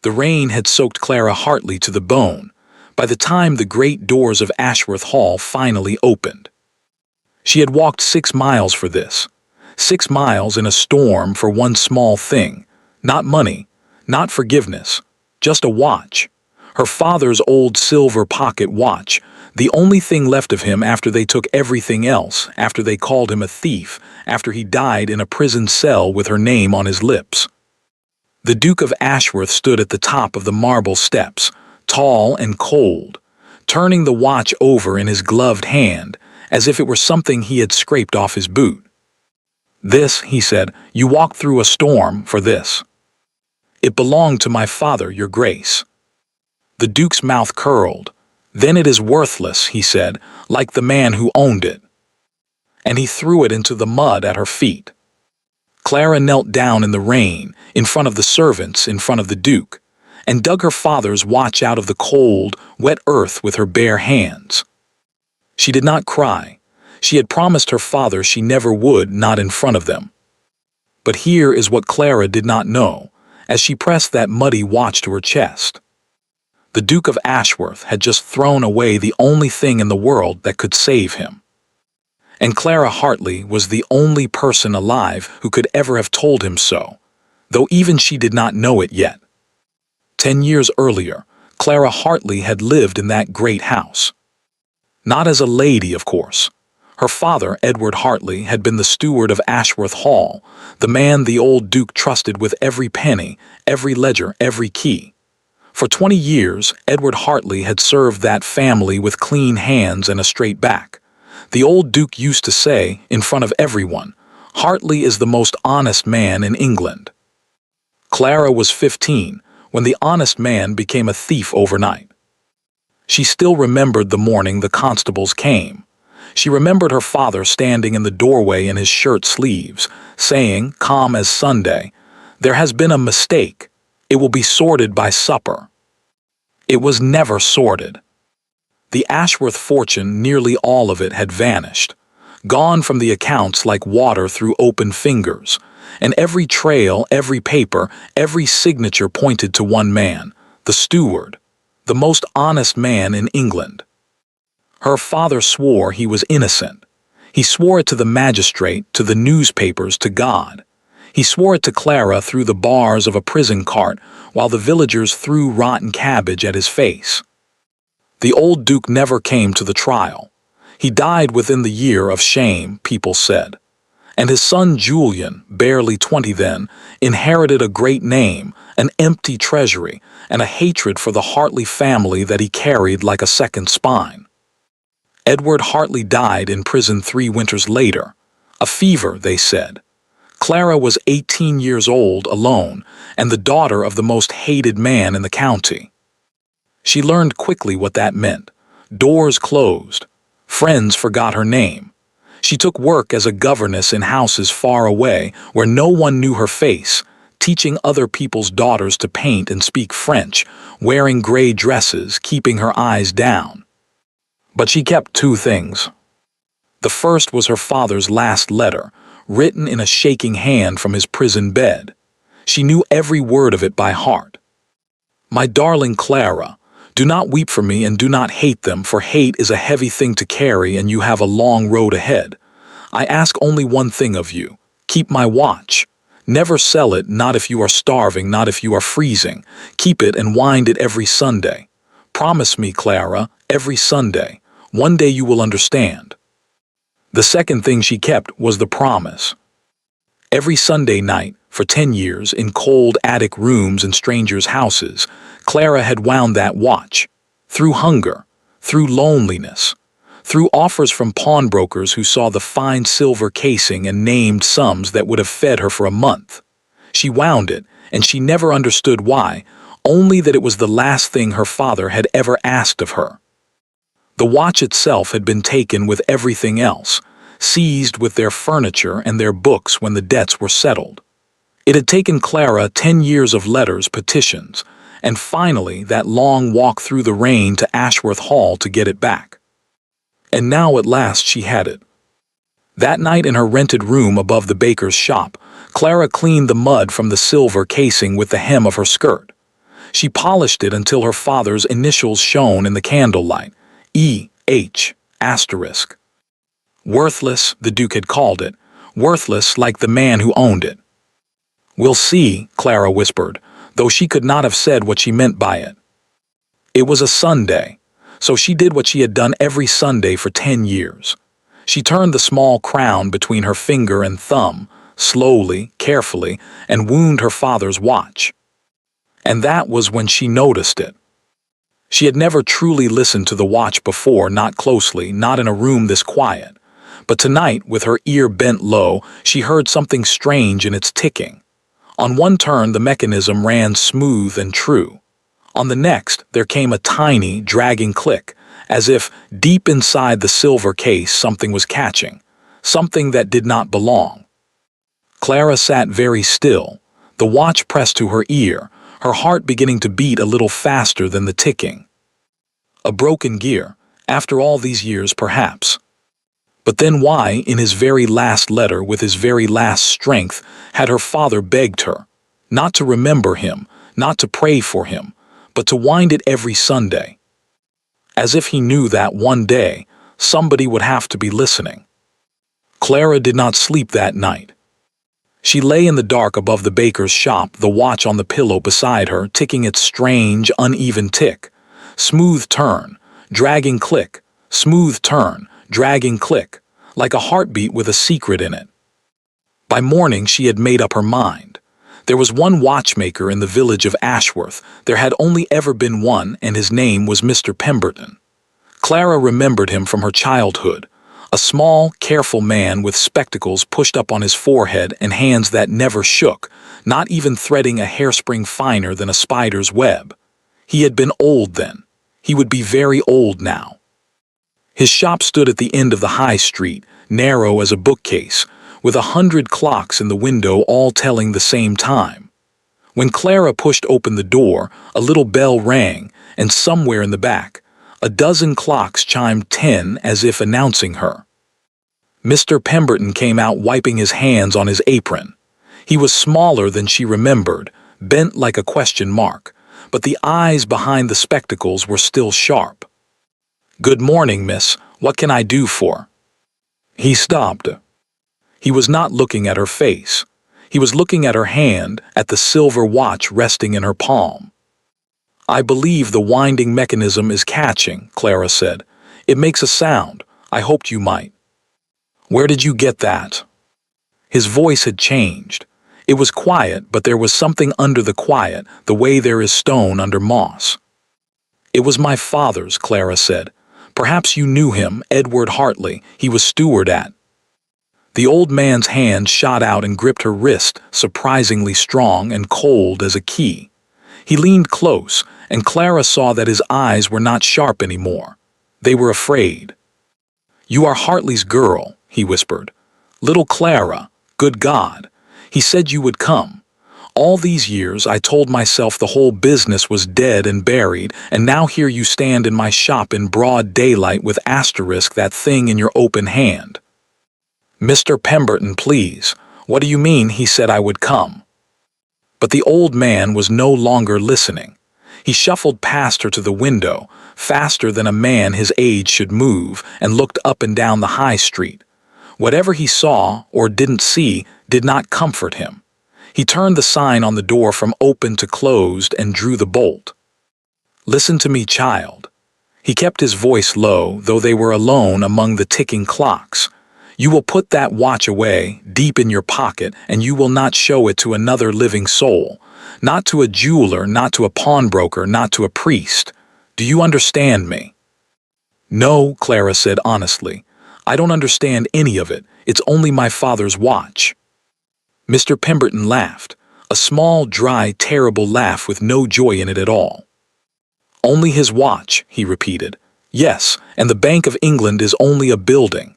The rain had soaked Clara Hartley to the bone by the time the great doors of Ashworth Hall finally opened. She had walked 6 miles for this. 6 miles in a storm for one small thing. Not money, not forgiveness, just a watch. Her father's old silver pocket watch, the only thing left of him after they took everything else, after they called him a thief, after he died in a prison cell with her name on his lips. The Duke of Ashworth stood at the top of the marble steps, tall and cold, turning the watch over in his gloved hand, as if it were something he had scraped off his boot. "This," he said, "you walked through a storm for this." "It belonged to my father, your grace." The Duke's mouth curled. "Then it is worthless," he said, "like the man who owned it." And he threw it into the mud at her feet. Clara knelt down in the rain, in front of the servants, in front of the Duke, and dug her father's watch out of the cold, wet earth with her bare hands. She did not cry. She had promised her father she never would, not in front of them. But here is what Clara did not know, as she pressed that muddy watch to her chest. The Duke of Ashworth had just thrown away the only thing in the world that could save him. And Clara Hartley was the only person alive who could ever have told him so, though even she did not know it yet. 10 years earlier, Clara Hartley had lived in that great house. Not as a lady, of course. Her father, Edward Hartley, had been the steward of Ashworth Hall, the man the old Duke trusted with every penny, every ledger, every key. For 20 years, Edward Hartley had served that family with clean hands and a straight back. The old Duke used to say, in front of everyone, "Hartley is the most honest man in England." Clara was 15 when the honest man became a thief overnight. She still remembered the morning the constables came. She remembered her father standing in the doorway in his shirt sleeves, saying, calm as Sunday, "There has been a mistake. It will be sorted by supper." It was never sorted. The Ashworth fortune, nearly all of it, had vanished, gone from the accounts like water through open fingers, and every trail, every paper, every signature pointed to one man, the steward, the most honest man in England. Her father swore he was innocent. He swore it to the magistrate, to the newspapers, to God. He swore it to Clara through the bars of a prison cart while the villagers threw rotten cabbage at his face. The old Duke never came to the trial. He died within the year of shame, people said. And his son Julian, barely 20 then, inherited a great name, an empty treasury, and a hatred for the Hartley family that he carried like a second spine. Edward Hartley died in prison 3 winters later. A fever, they said. Clara was 18 years old, alone, and the daughter of the most hated man in the county. She learned quickly what that meant. Doors closed. Friends forgot her name. She took work as a governess in houses far away where no one knew her face, teaching other people's daughters to paint and speak French, wearing gray dresses, keeping her eyes down. But she kept 2 things. The first was her father's last letter, written in a shaking hand from his prison bed. She knew every word of it by heart. "My darling Clara, do not weep for me and do not hate them, for hate is a heavy thing to carry and you have a long road ahead. I ask only one thing of you. Keep my watch. Never sell it, not if you are starving, not if you are freezing. Keep it and wind it every Sunday. Promise me, Clara, every Sunday. One day you will understand." The second thing she kept was the promise. Every Sunday night, for 10 years, in cold attic rooms and strangers' houses, Clara had wound that watch. Through hunger, through loneliness, through offers from pawnbrokers who saw the fine silver casing and named sums that would have fed her for a month. She wound it, and she never understood why, only that it was the last thing her father had ever asked of her. The watch itself had been taken with everything else, seized with their furniture and their books when the debts were settled. It had taken Clara 10 years of letters, petitions, and finally that long walk through the rain to Ashworth Hall to get it back. And now at last she had it. That night in her rented room above the baker's shop, Clara cleaned the mud from the silver casing with the hem of her skirt. She polished it until her father's initials shone in the candlelight. E.H. asterisk. Worthless, the Duke had called it. Worthless like the man who owned it. "We'll see," Clara whispered, though she could not have said what she meant by it. It was a Sunday, so she did what she had done every Sunday for 10 years. She turned the small crown between her finger and thumb, slowly, carefully, and wound her father's watch. And that was when she noticed it. She had never truly listened to the watch before, not closely, not in a room this quiet. But tonight, with her ear bent low, she heard something strange in its ticking. On one turn, the mechanism ran smooth and true. On the next, there came a tiny, dragging click, as if, deep inside the silver case, something was catching, something that did not belong. Clara sat very still, the watch pressed to her ear, her heart beginning to beat a little faster than the ticking. A broken gear, after all these years perhaps. But then why, in his very last letter, with his very last strength, had her father begged her, not to remember him, not to pray for him, but to wind it every Sunday? As if he knew that one day, somebody would have to be listening. Clara did not sleep that night. She lay in the dark above the baker's shop, the watch on the pillow beside her, ticking its strange, uneven tick. Smooth turn, dragging click, smooth turn, dragging click, like a heartbeat with a secret in it. By morning she had made up her mind. There was one watchmaker in the village of Ashworth. There had only ever been one, and his name was Mr. Pemberton. Clara remembered him from her childhood. A small, careful man with spectacles pushed up on his forehead and hands that never shook, not even threading a hairspring finer than a spider's web. He had been old then. He would be very old now. His shop stood at the end of the high street, narrow as a bookcase, with 100 clocks in the window all telling the same time. When Clara pushed open the door, a little bell rang, and somewhere in the back, a dozen clocks chimed 10 as if announcing her. Mr. Pemberton came out wiping his hands on his apron. He was smaller than she remembered, bent like a question mark, but the eyes behind the spectacles were still sharp. "Good morning, miss. What can I do for?" He stopped. He was not looking at her face. He was looking at her hand, at the silver watch resting in her palm. "I believe the winding mechanism is catching," Clara said. "It makes a sound. I hoped you might." "Where did you get that?" His voice had changed. It was quiet, but there was something under the quiet, the way there is stone under moss. "It was my father's," Clara said. "Perhaps you knew him, Edward Hartley. He was steward at—" The old man's hand shot out and gripped her wrist, surprisingly strong and cold as a key. He leaned close, and Clara saw that his eyes were not sharp anymore. They were afraid. "You are Hartley's girl," he whispered. "Little Clara, good God. He said you would come. All these years I told myself the whole business was dead and buried, and now here you stand in my shop in broad daylight with asterisk that thing in your open hand." "Mr. Pemberton, please. What do you mean he said I would come?" But the old man was no longer listening. He shuffled past her to the window, faster than a man his age should move, and looked up and down the high street. Whatever he saw, or didn't see, did not comfort him. He turned the sign on the door from open to closed and drew the bolt. "Listen to me, child." He kept his voice low, though they were alone among the ticking clocks. "You will put that watch away, deep in your pocket, and you will not show it to another living soul. Not to a jeweler, not to a pawnbroker, not to a priest. Do you understand me?" "No," Clara said honestly. "I don't understand any of it. It's only my father's watch." Mr. Pemberton laughed, a small, dry, terrible laugh with no joy in it at all. "Only his watch," he repeated. "Yes, and the Bank of England is only a building."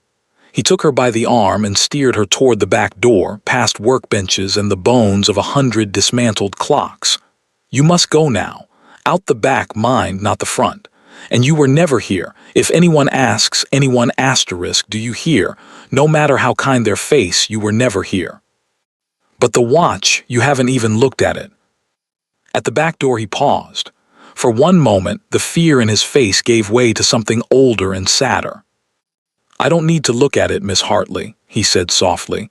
He took her by the arm and steered her toward the back door, past workbenches and the bones of 100 dismantled clocks. "You must go now. Out the back, mind, not the front. And you were never here. If anyone asks, anyone asterisk, do you hear? No matter how kind their face, you were never here. But the watch, you haven't even looked at it." At the back door he paused. For one moment, the fear in his face gave way to something older and sadder. "I don't need to look at it, Miss Hartley," he said softly.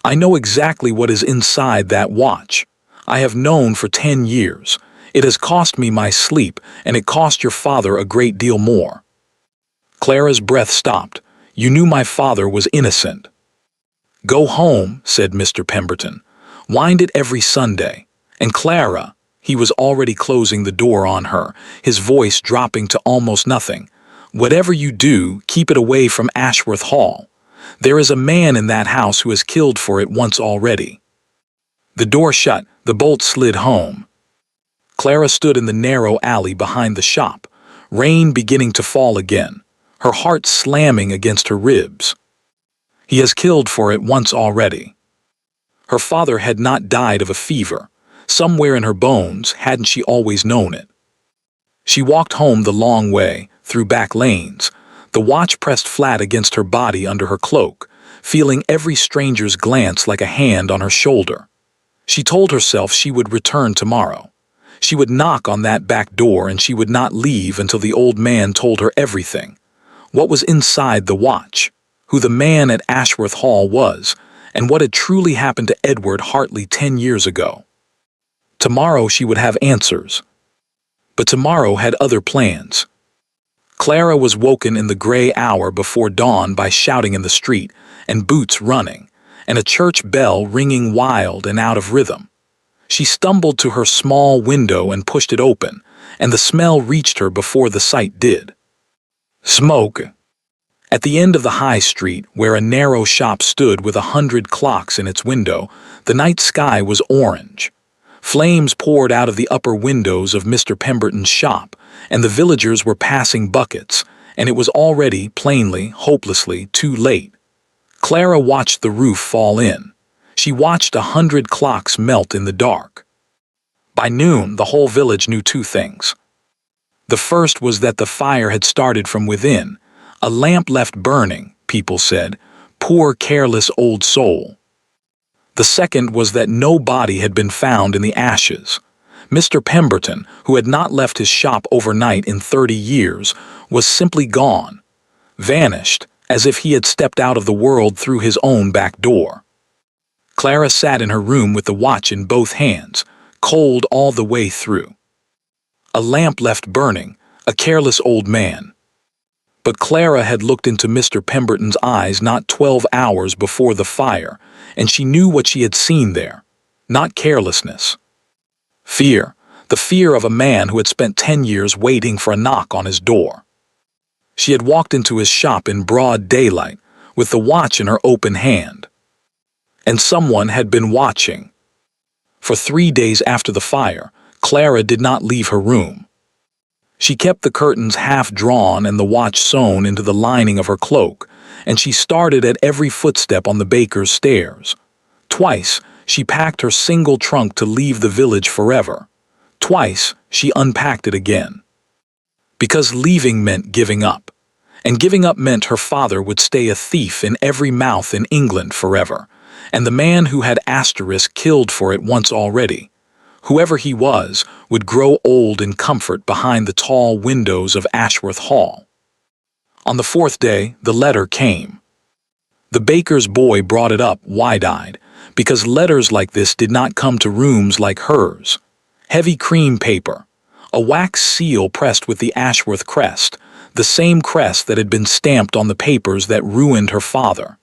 "I know exactly what is inside that watch. I have known for 10 years. It has cost me my sleep, and it cost your father a great deal more." Clara's breath stopped. "You knew my father was innocent." "Go home," said Mr. Pemberton. "Wind it every Sunday. And Clara," he was already closing the door on her, his voice dropping to almost nothing, "whatever you do, keep it away from Ashworth Hall. There is a man in that house who has killed for it once already." The door shut, the bolt slid home. Clara stood in the narrow alley behind the shop, rain beginning to fall again, her heart slamming against her ribs. He has killed for it once already. Her father had not died of a fever. Somewhere in her bones, hadn't she always known it? She walked home the long way, through back lanes, the watch pressed flat against her body under her cloak, feeling every stranger's glance like a hand on her shoulder. She told herself she would return tomorrow. She would knock on that back door and she would not leave until the old man told her everything. What was inside the watch, who the man at Ashworth Hall was, and what had truly happened to Edward Hartley 10 years ago. Tomorrow she would have answers. But tomorrow had other plans. Clara was woken in the gray hour before dawn by shouting in the street, and boots running, and a church bell ringing wild and out of rhythm. She stumbled to her small window and pushed it open, and the smell reached her before the sight did. Smoke. At the end of the high street, where a narrow shop stood with 100 clocks in its window, the night sky was orange. Flames poured out of the upper windows of Mr. Pemberton's shop, and the villagers were passing buckets, and it was already, plainly, hopelessly, too late. Clara watched the roof fall in. She watched 100 clocks melt in the dark. By noon, the whole village knew two things. The first was that the fire had started from within. A lamp left burning, people said. Poor, careless old soul. The second was that no body had been found in the ashes. Mr. Pemberton, who had not left his shop overnight in 30 years, was simply gone, vanished, as if he had stepped out of the world through his own back door. Clara sat in her room with the watch in both hands, cold all the way through. A lamp left burning, a careless old man. But Clara had looked into Mr. Pemberton's eyes not 12 hours before the fire, and she knew what she had seen there. Not carelessness. Fear, the fear of a man who had spent 10 years waiting for a knock on his door. She had walked into his shop in broad daylight, with the watch in her open hand. And someone had been watching. For 3 days after the fire, Clara did not leave her room. She kept the curtains half drawn and the watch sewn into the lining of her cloak, and she started at every footstep on the baker's stairs. Twice, she packed her single trunk to leave the village forever. Twice, she unpacked it again. Because leaving meant giving up, and giving up meant her father would stay a thief in every mouth in England forever, and the man who had asterisk killed for it once already, whoever he was, would grow old in comfort behind the tall windows of Ashworth Hall. On the 4th day, the letter came. The baker's boy brought it up wide-eyed, because letters like this did not come to rooms like hers. Heavy cream paper, a wax seal pressed with the Ashworth crest, the same crest that had been stamped on the papers that ruined her father.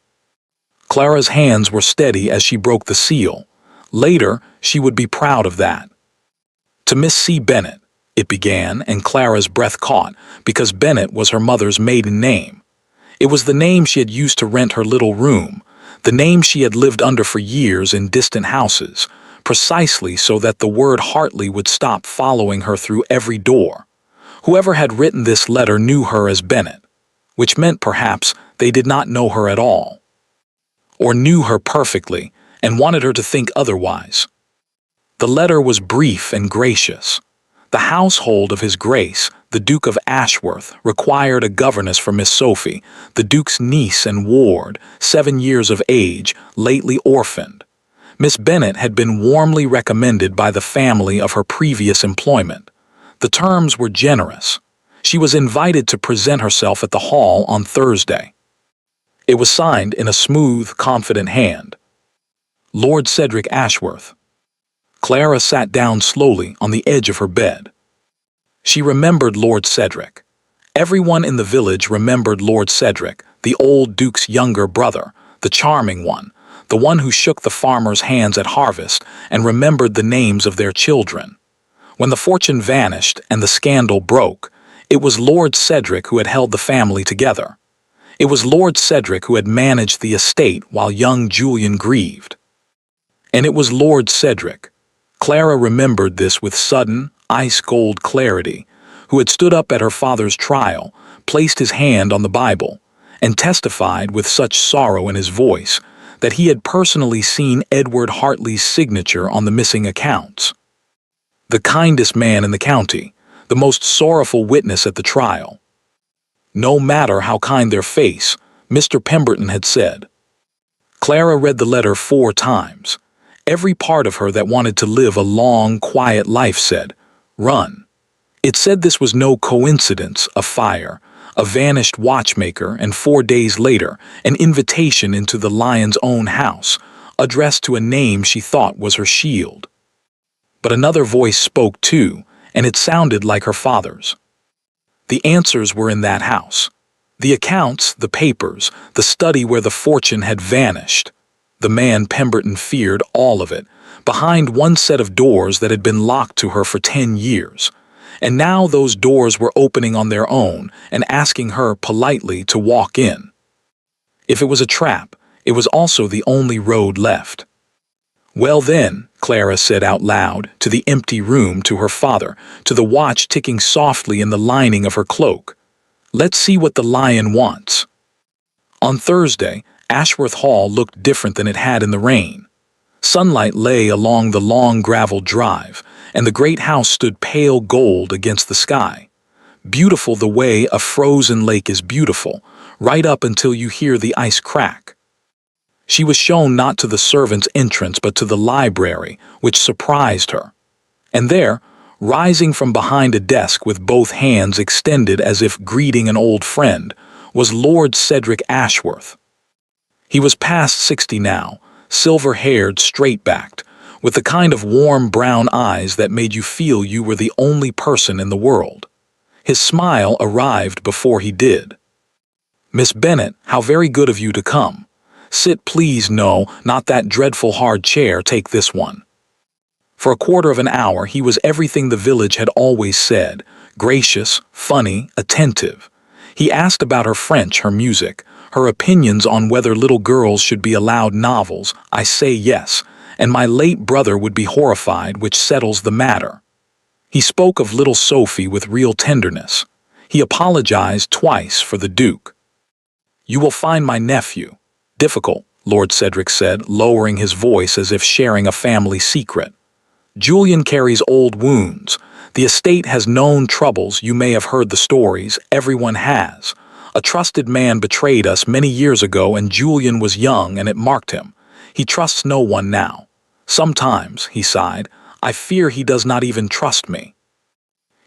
Clara's hands were steady as she broke the seal. Later, she would be proud of that. To Miss C. Bennet, it began, and Clara's breath caught, because Bennet was her mother's maiden name. It was the name she had used to rent her little room, the name she had lived under for years in distant houses, precisely so that the word Hartley would stop following her through every door. Whoever had written this letter knew her as Bennet, which meant perhaps they did not know her at all, or knew her perfectly, and wanted her to think otherwise. The letter was brief and gracious. The household of His Grace, the Duke of Ashworth, required a governess for Miss Sophie, the Duke's niece and ward, 7 years of age, lately orphaned. Miss Bennet had been warmly recommended by the family of her previous employment. The terms were generous. She was invited to present herself at the hall on Thursday. It was signed in a smooth, confident hand. Lord Cedric Ashworth. Clara sat down slowly on the edge of her bed. She remembered Lord Cedric. Everyone in the village remembered Lord Cedric, the old Duke's younger brother, the charming one, the one who shook the farmers' hands at harvest and remembered the names of their children. When the fortune vanished and the scandal broke, it was Lord Cedric who had held the family together. It was Lord Cedric who had managed the estate while young Julian grieved. And it was Lord Cedric. Clara remembered this with sudden, ice-cold clarity, who had stood up at her father's trial, placed his hand on the Bible, and testified with such sorrow in his voice that he had personally seen Edward Hartley's signature on the missing accounts. The kindest man in the county, the most sorrowful witness at the trial. No matter how kind their face, Mr. Pemberton had said. Clara read the letter 4 times. Every part of her that wanted to live a long, quiet life said, "Run." It said this was no coincidence, a fire, a vanished watchmaker, and 4 days later, an invitation into the lion's own house, addressed to a name she thought was her shield. But another voice spoke too, and it sounded like her father's. The answers were in that house. The accounts, the papers, the study where the fortune had vanished. The man Pemberton feared, all of it, behind one set of doors that had been locked to her for 10 years. And now those doors were opening on their own and asking her politely to walk in. If it was a trap, it was also the only road left. "Well then," Clara said out loud, to the empty room, to her father, to the watch ticking softly in the lining of her cloak, "let's see what the lion wants." On Thursday, Ashworth Hall looked different than it had in the rain. Sunlight lay along the long gravel drive, and the great house stood pale gold against the sky. Beautiful the way a frozen lake is beautiful, right up until you hear the ice crack. She was shown not to the servants' entrance but to the library, which surprised her. And there, rising from behind a desk with both hands extended as if greeting an old friend, was Lord Cedric Ashworth. He was past 60 now, silver-haired, straight-backed, with the kind of warm brown eyes that made you feel you were the only person in the world. His smile arrived before he did. "Miss Bennet, how very good of you to come. Sit, please. No, not that dreadful hard chair, take this one." For a quarter of an hour he was everything the village had always said, gracious, funny, attentive. He asked about her French, her music, her opinions on whether little girls should be allowed novels. "I say yes, and my late brother would be horrified, which settles the matter." He spoke of little Sophie with real tenderness. He apologized twice for the Duke. "You will find my nephew difficult," Lord Cedric said, lowering his voice as if sharing a family secret. "Julian carries old wounds. The estate has known troubles. You may have heard the stories. Everyone has. A trusted man betrayed us many years ago, and Julian was young, and it marked him. He trusts no one now. Sometimes," he sighed, "I fear he does not even trust me."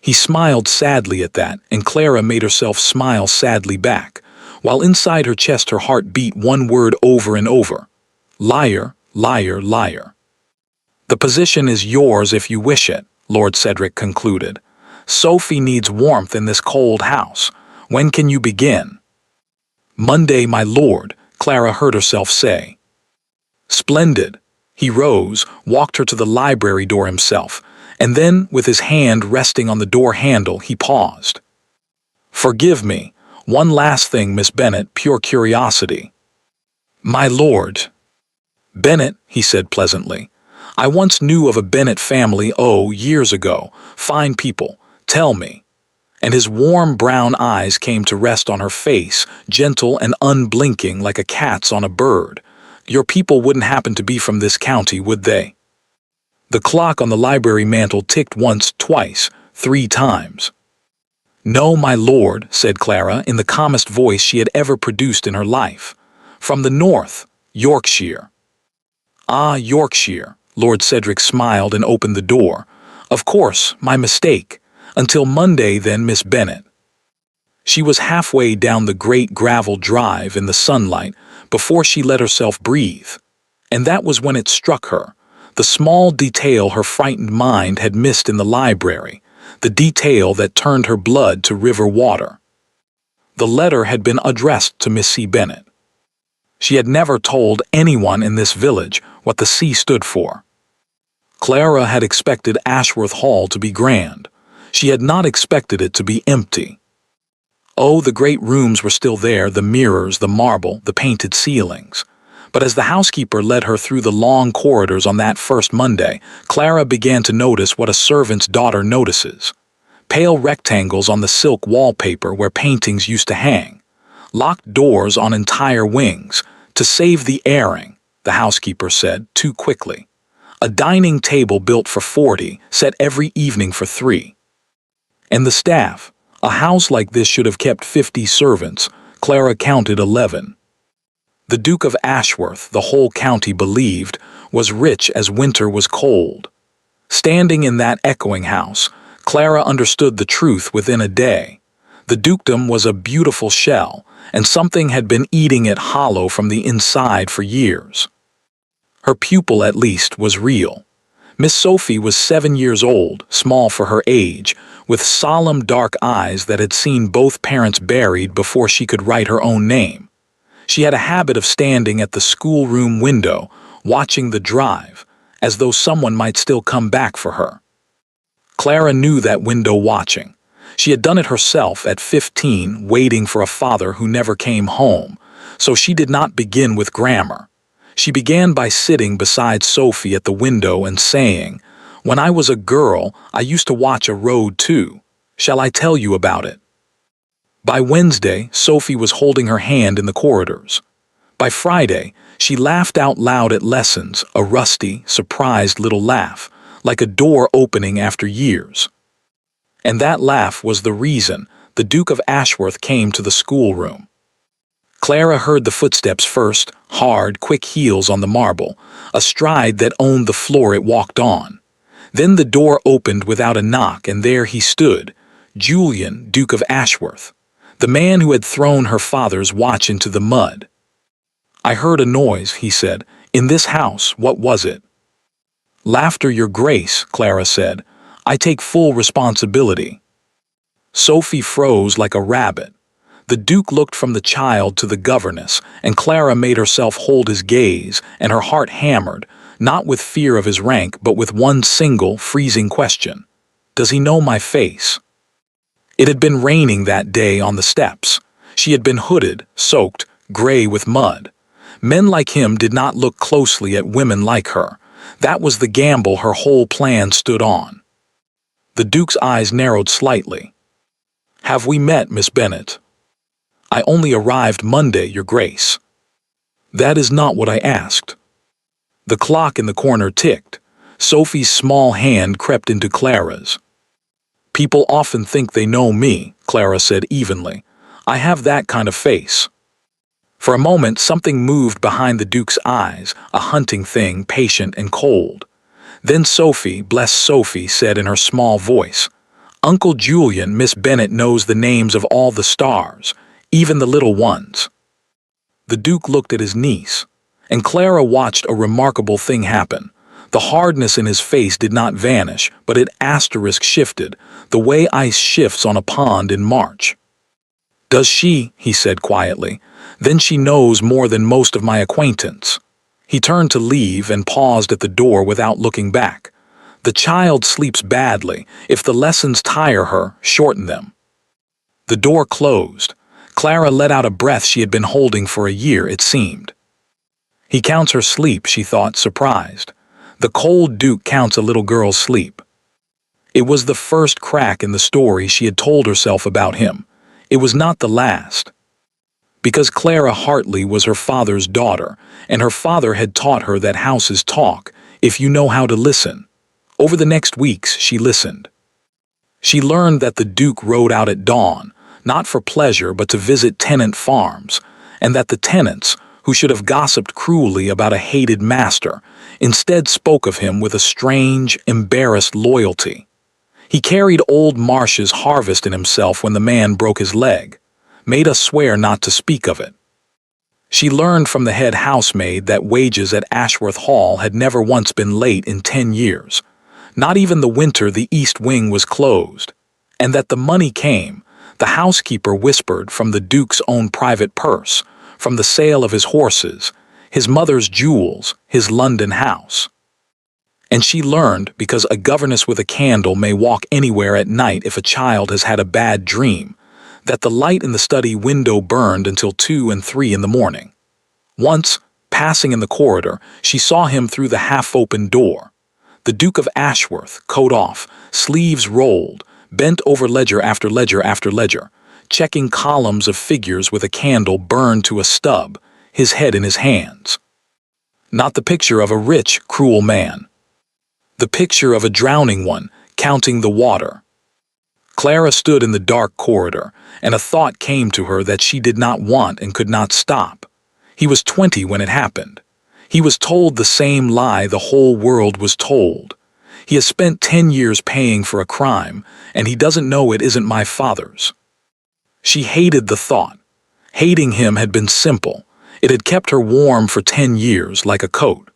He smiled sadly at that, and Clara made herself smile sadly back, while inside her chest her heart beat one word over and over: liar, liar, liar. "The position is yours if you wish it," Lord Cedric concluded. "Sophie needs warmth in this cold house. When can you begin?" "Monday, my lord," Clara heard herself say. "Splendid." He rose, walked her to the library door himself, and then, with his hand resting on the door handle, he paused. "Forgive me. One last thing, Miss Bennet, pure curiosity." "My lord." "Bennet," he said pleasantly. "I once knew of a Bennet family, years ago. Fine people. Tell me." And his warm brown eyes came to rest on her face, gentle and unblinking like a cat's on a bird. "Your people wouldn't happen to be from this county, would they?" The clock on the library mantel ticked once, twice, 3 times. "No, my lord," said Clara, in the calmest voice she had ever produced in her life. "From the north, Yorkshire." Ah, Yorkshire. Lord Cedric smiled and opened the door. Of course, my mistake. Until Monday then, Miss Bennet. She was halfway down the great gravel drive in the sunlight before she let herself breathe. And that was when it struck her, the small detail her frightened mind had missed in the library, the detail that turned her blood to river water. The letter had been addressed to Miss C. Bennet. She had never told anyone in this village what the C stood for. Clara had expected Ashworth Hall to be grand. She had not expected it to be empty. Oh, the great rooms were still there, the mirrors, the marble, the painted ceilings. But as the housekeeper led her through the long corridors on that first Monday, Clara began to notice what a servant's daughter notices. Pale rectangles on the silk wallpaper where paintings used to hang. Locked doors on entire wings. To save the airing, the housekeeper said, too quickly. A dining table built for 40, set every evening for 3. And the staff. A house like this should have kept 50 servants. Clara counted 11. The Duke of Ashworth, the whole county believed, was rich as winter was cold. Standing in that echoing house, Clara understood the truth within a day. The dukedom was a beautiful shell, and something had been eating it hollow from the inside for years. Her pupil, at least, was real. Miss Sophie was 7 years old, small for her age, with solemn dark eyes that had seen both parents buried before she could write her own name. She had a habit of standing at the schoolroom window, watching the drive, as though someone might still come back for her. Clara knew that window watching. She had done it herself at 15, waiting for a father who never came home, so she did not begin with grammar. She began by sitting beside Sophie at the window and saying, "When I was a girl, I used to watch a road too. Shall I tell you about it?" By Wednesday, Sophie was holding her hand in the corridors. By Friday, she laughed out loud at lessons, a rusty, surprised little laugh, like a door opening after years. And that laugh was the reason the Duke of Ashworth came to the schoolroom. Clara heard the footsteps first, hard, quick heels on the marble, a stride that owned the floor it walked on. Then the door opened without a knock, and there he stood, Julian, Duke of Ashworth, the man who had thrown her father's watch into the mud. "I heard a noise," he said. "In this house, what was it?" "Laughter, your grace," Clara said. "I take full responsibility." Sophie froze like a rabbit. The Duke looked from the child to the governess, and Clara made herself hold his gaze, and her heart hammered, not with fear of his rank, but with one single, freezing question. "Does he know my face?" It had been raining that day on the steps. She had been hooded, soaked, gray with mud. Men like him did not look closely at women like her. That was the gamble her whole plan stood on. The Duke's eyes narrowed slightly. "Have we met, Miss Bennet?" "I only arrived Monday, your grace." "That is not what I asked." The clock in the corner ticked. Sophie's small hand crept into Clara's. "People often think they know me," Clara said evenly. "I have that kind of face." For a moment something moved behind the Duke's eyes, a hunting thing, patient and cold. Then Sophie, bless Sophie, said in her small voice, "Uncle Julian, Miss Bennet knows the names of all the stars, even the little ones." The Duke looked at his niece, and Clara watched a remarkable thing happen. The hardness in his face did not vanish, but it asterisk shifted, the way ice shifts on a pond in March. "Does she?" he said quietly. "Then she knows more than most of my acquaintance." He turned to leave and paused at the door without looking back. "The child sleeps badly. If the lessons tire her, shorten them." The door closed. Clara let out a breath she had been holding for a year, it seemed. "He counts her sleep," she thought, surprised. The cold Duke counts a little girl's sleep. It was the first crack in the story she had told herself about him. It was not the last. Because Clara Hartley was her father's daughter, and her father had taught her that houses talk, if you know how to listen. Over the next weeks, she listened. She learned that the Duke rode out at dawn, not for pleasure but to visit tenant farms, and that the tenants, who should have gossiped cruelly about a hated master, instead spoke of him with a strange, embarrassed loyalty. He carried old Marsh's harvest in himself when the man broke his leg, made us swear not to speak of it. She learned from the head housemaid that wages at Ashworth Hall had never once been late in 10 years, not even the winter the east wing was closed, and that the money came, the housekeeper whispered, from the Duke's own private purse, from the sale of his horses, his mother's jewels, his London house. And she learned because a governess with a candle may walk anywhere at night if a child has had a bad dream, that the light in the study window burned until 2 and 3 in the morning. Once, passing in the corridor, she saw him through the half-open door. The Duke of Ashworth, coat off, sleeves rolled, bent over ledger after ledger after ledger, checking columns of figures with a candle burned to a stub, his head in his hands. Not the picture of a rich, cruel man. The picture of a drowning one, counting the water. Clara stood in the dark corridor, and a thought came to her that she did not want and could not stop. He was 20 when it happened. He was told the same lie the whole world was told. He has spent 10 years paying for a crime, and he doesn't know it isn't my father's. She hated the thought. Hating him had been simple. It had kept her warm for 10 years, like a coat.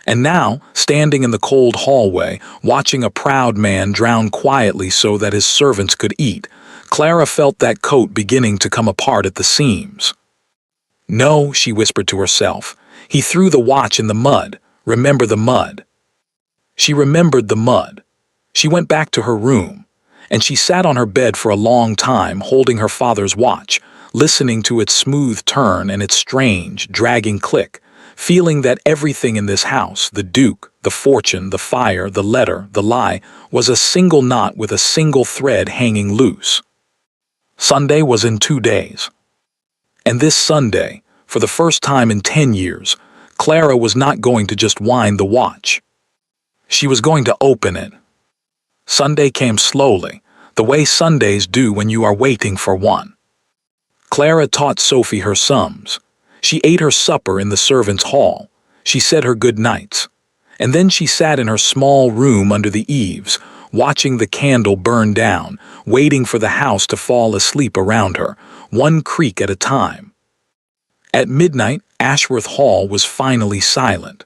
And now, standing in the cold hallway, watching a proud man drown quietly so that his servants could eat, Clara felt that coat beginning to come apart at the seams. No, she whispered to herself. He threw the watch in the mud. Remember the mud. She remembered the mud. She went back to her room, and she sat on her bed for a long time holding her father's watch, listening to its smooth turn and its strange, dragging click, feeling that everything in this house, the Duke, the fortune, the fire, the letter, the lie, was a single knot with a single thread hanging loose. Sunday was in 2 days. And this Sunday, for the first time in 10 years, Clara was not going to just wind the watch. She was going to open it. Sunday came slowly, the way Sundays do when you are waiting for one. Clara taught Sophie her sums. She ate her supper in the servants' hall. She said her good nights. And then she sat in her small room under the eaves, watching the candle burn down, waiting for the house to fall asleep around her, one creak at a time. At midnight, Ashworth Hall was finally silent.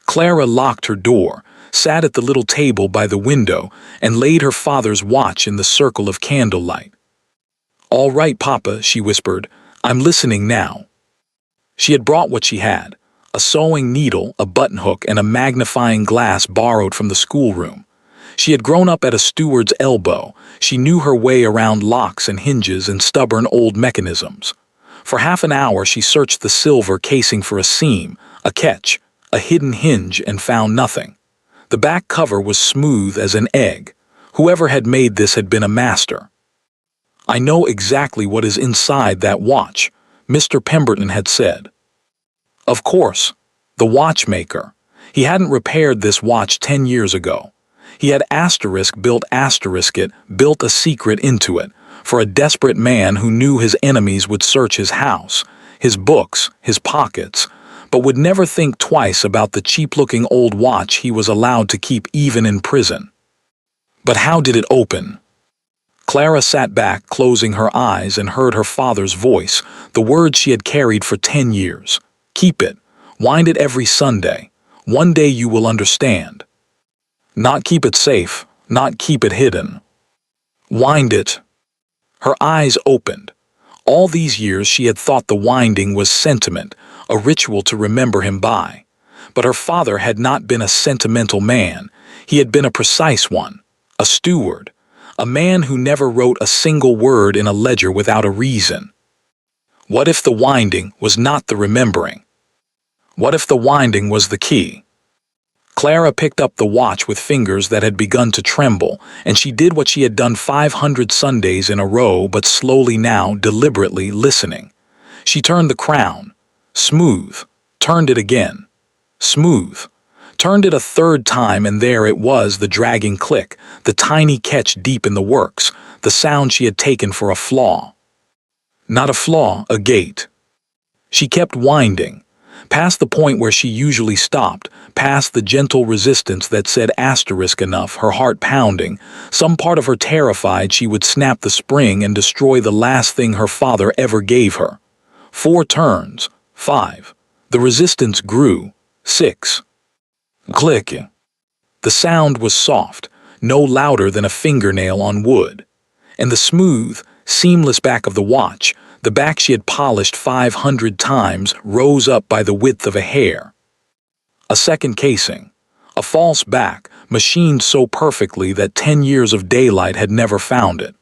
Clara locked her door, sat at the little table by the window, and laid her father's watch in the circle of candlelight. "All right, Papa," she whispered. "I'm listening now." She had brought what she had, a sewing needle, a button-hook, and a magnifying glass borrowed from the schoolroom. She had grown up at a steward's elbow. She knew her way around locks and hinges and stubborn old mechanisms. For half an hour she searched the silver casing for a seam, a catch, a hidden hinge, and found nothing. The back cover was smooth as an egg. Whoever had made this had been a master. "I know exactly what is inside that watch," Mr. Pemberton had said. Of course, the watchmaker. He hadn't repaired this watch 10 years ago. He had built it, built a secret into it, for a desperate man who knew his enemies would search his house, his books, his pockets, but would never think twice about the cheap-looking old watch he was allowed to keep even in prison. But how did it open? Clara sat back, closing her eyes, and heard her father's voice, the words she had carried for 10 years. "Keep it. Wind it every Sunday. One day you will understand. Not keep it safe, not keep it hidden. Wind it." Her eyes opened. All these years she had thought the winding was sentiment, a ritual to remember him by. But her father had not been a sentimental man. He had been a precise one, a steward, a man who never wrote a single word in a ledger without a reason. What if the winding was not the remembering? What if the winding was the key? Clara picked up the watch with fingers that had begun to tremble, and she did what she had done 500 Sundays in a row, but slowly now, deliberately, listening. She turned the crown. Smooth. Turned it again. Smooth. Turned it a third time, and there it was, the dragging click, the tiny catch deep in the works, the sound she had taken for a flaw. Not a flaw, a gate. She kept winding. Past the point where she usually stopped, past the gentle resistance that said asterisk enough, her heart pounding, some part of her terrified she would snap the spring and destroy the last thing her father ever gave her. 4 turns. 5. The resistance grew. 6. Click. The sound was soft, no louder than a fingernail on wood. And the smooth, seamless back of the watch, the back she had polished 500 times, rose up by the width of a hair. A second casing. A false back, machined so perfectly that 10 years of daylight had never found it.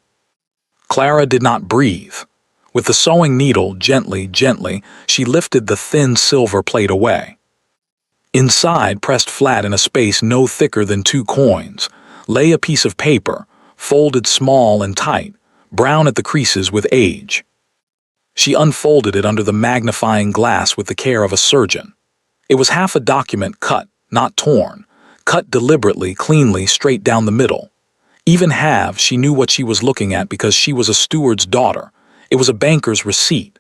Clara did not breathe. With the sewing needle, gently, she lifted the thin silver plate away. Inside, pressed flat in a space no thicker than 2 coins, lay a piece of paper, folded small and tight, brown at the creases with age. She unfolded it under the magnifying glass with the care of a surgeon. It was half a document cut, not torn, cut deliberately, cleanly, straight down the middle. Even halves, she knew what she was looking at because she was a steward's daughter. It was a banker's receipt.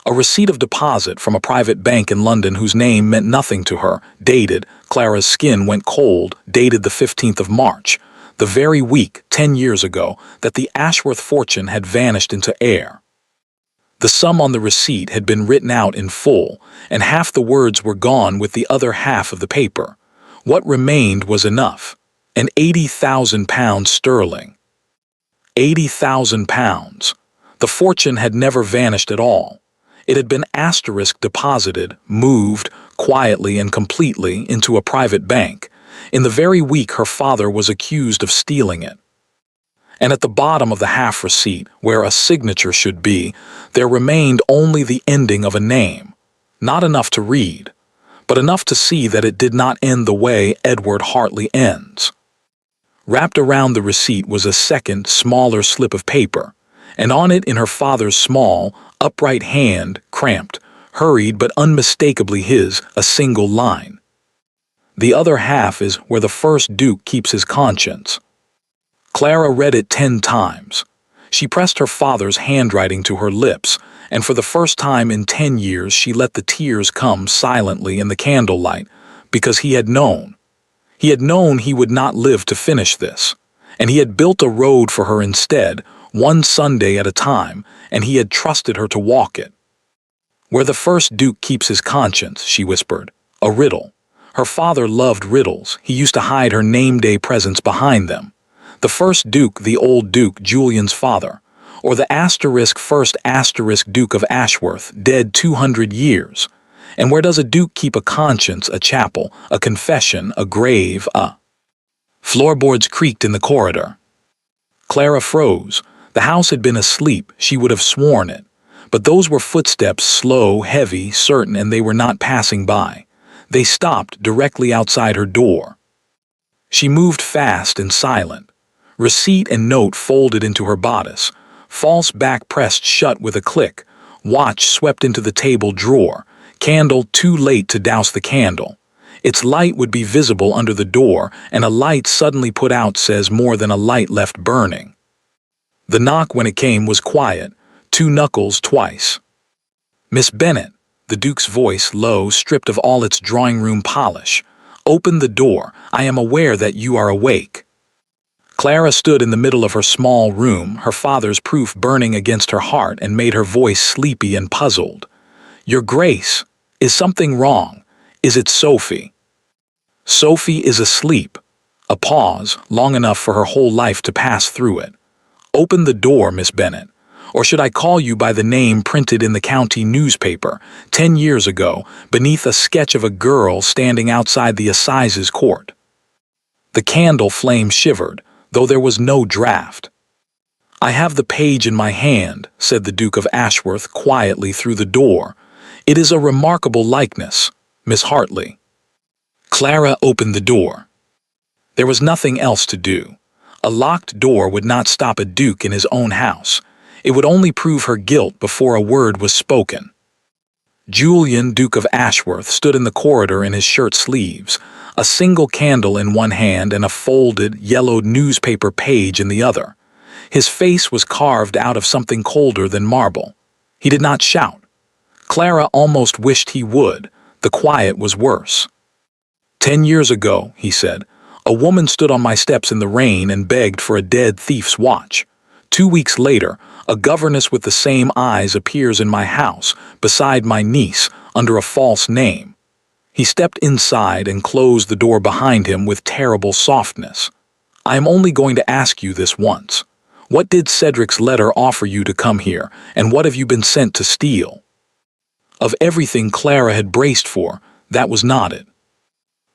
A receipt of deposit from a private bank in London whose name meant nothing to her, dated, Clara's skin went cold, dated the 15th of March, the very week, 10 years ago, that the Ashworth fortune had vanished into air. The sum on the receipt had been written out in full, and half the words were gone with the other half of the paper. What remained was enough. An £80,000 sterling. £80,000. The fortune had never vanished at all. It had been asterisk deposited, moved, quietly and completely, into a private bank, in the very week her father was accused of stealing it. And at the bottom of the half receipt, where a signature should be, there remained only the ending of a name. Not enough to read, but enough to see that it did not end the way Edward Hartley ends. Wrapped around the receipt was a second, smaller slip of paper, and on it, in her father's small, upright hand, cramped, hurried but unmistakably his, a single line. The other half is where the first Duke keeps his conscience. Clara read it 10 times. She pressed her father's handwriting to her lips, and for the first time in 10 years she let the tears come silently in the candlelight, because he had known. He had known he would not live to finish this, and he had built a road for her instead, one Sunday at a time, and he had trusted her to walk it. Where the first Duke keeps his conscience, she whispered, a riddle. Her father loved riddles. He used to hide her name-day presents behind them. The first Duke, the old Duke, Julian's father, or the first Duke of Ashworth, dead 200 years. And where does a Duke keep a conscience, a chapel, a confession, a grave, Floorboards creaked in the corridor. Clara froze. The house had been asleep, she would have sworn it. But those were footsteps, slow, heavy, certain, and they were not passing by. They stopped directly outside her door. She moved fast and silent. Receipt and note folded into her bodice. False back pressed shut with a click. Watch swept into the table drawer. Candle too late to douse the candle. Its light would be visible under the door, and a light suddenly put out says more than a light left burning. The knock when it came was quiet, 2 knuckles twice. Miss Bennet, the Duke's voice low, stripped of all its drawing-room polish. Open the door, I am aware that you are awake. Clara stood in the middle of her small room, her father's proof burning against her heart, and made her voice sleepy and puzzled. Your Grace, is something wrong? Is it Sophie? Sophie is asleep. A pause, long enough for her whole life to pass through it. Open the door, Miss Bennet. Or should I call you by the name printed in the county newspaper 10 years ago beneath a sketch of a girl standing outside the Assizes Court? The candle flame shivered, though there was no draught. I have the page in my hand, said the Duke of Ashworth quietly through the door. It is a remarkable likeness, Miss Hartley. Clara opened the door. There was nothing else to do. A locked door would not stop a duke in his own house. It would only prove her guilt before a word was spoken. Julian, Duke of Ashworth, stood in the corridor in his shirt sleeves, a single candle in one hand and a folded, yellowed newspaper page in the other. His face was carved out of something colder than marble. He did not shout. Clara almost wished he would. The The quiet was worse. 10 years ago, he said, a woman stood on my steps in the rain and begged for a dead thief's watch. 2 weeks later, a governess with the same eyes appears in my house, beside my niece, under a false name. He stepped inside and closed the door behind him with terrible softness. I am only going to ask you this once. What did Cedric's letter offer you to come here, and what have you been sent to steal? Of everything Clara had braced for, that was not it.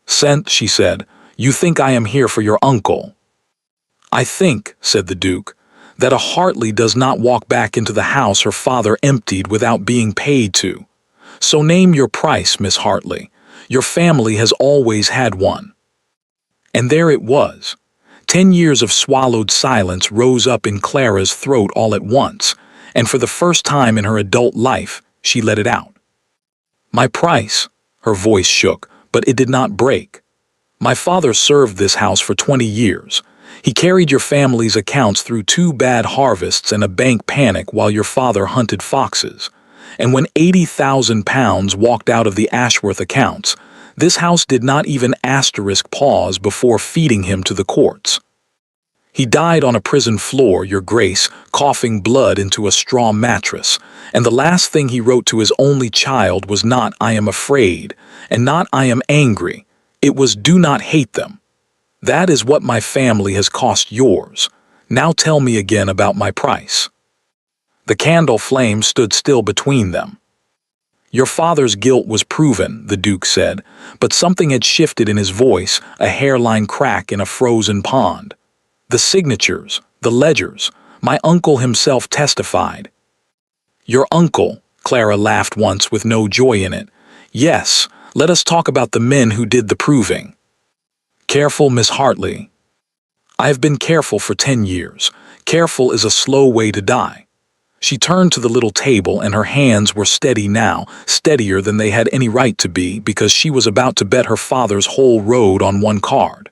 Sent, she said. You think I am here for your uncle. I think, said the Duke, that a Hartley does not walk back into the house her father emptied without being paid to. So name your price, Miss Hartley. Your family has always had one. And there it was. 10 years of swallowed silence rose up in Clara's throat all at once, and for the first time in her adult life, she let it out. My price. Her voice shook, but it did not break. My father served this house for 20 years. He carried your family's accounts through 2 bad harvests and a bank panic while your father hunted foxes. And when £80,000 walked out of the Ashworth accounts, this house did not even pause before feeding him to the courts. He died on a prison floor, Your Grace, coughing blood into a straw mattress, and the last thing he wrote to his only child was not I am afraid, and not I am angry. It was do not hate them. That is what my family has cost yours. Now tell me again about my price. The candle flame stood still between them. Your father's guilt was proven, the Duke said, but something had shifted in his voice, a hairline crack in a frozen pond. The signatures, the ledgers, my uncle himself testified. Your uncle, Clara laughed once with no joy in it. Yes, let us talk about the men who did the proving. Careful, Miss Hartley. I have been careful for 10 years. Careful is a slow way to die. She turned to the little table and her hands were steady now, steadier than they had any right to be because she was about to bet her father's whole road on one card.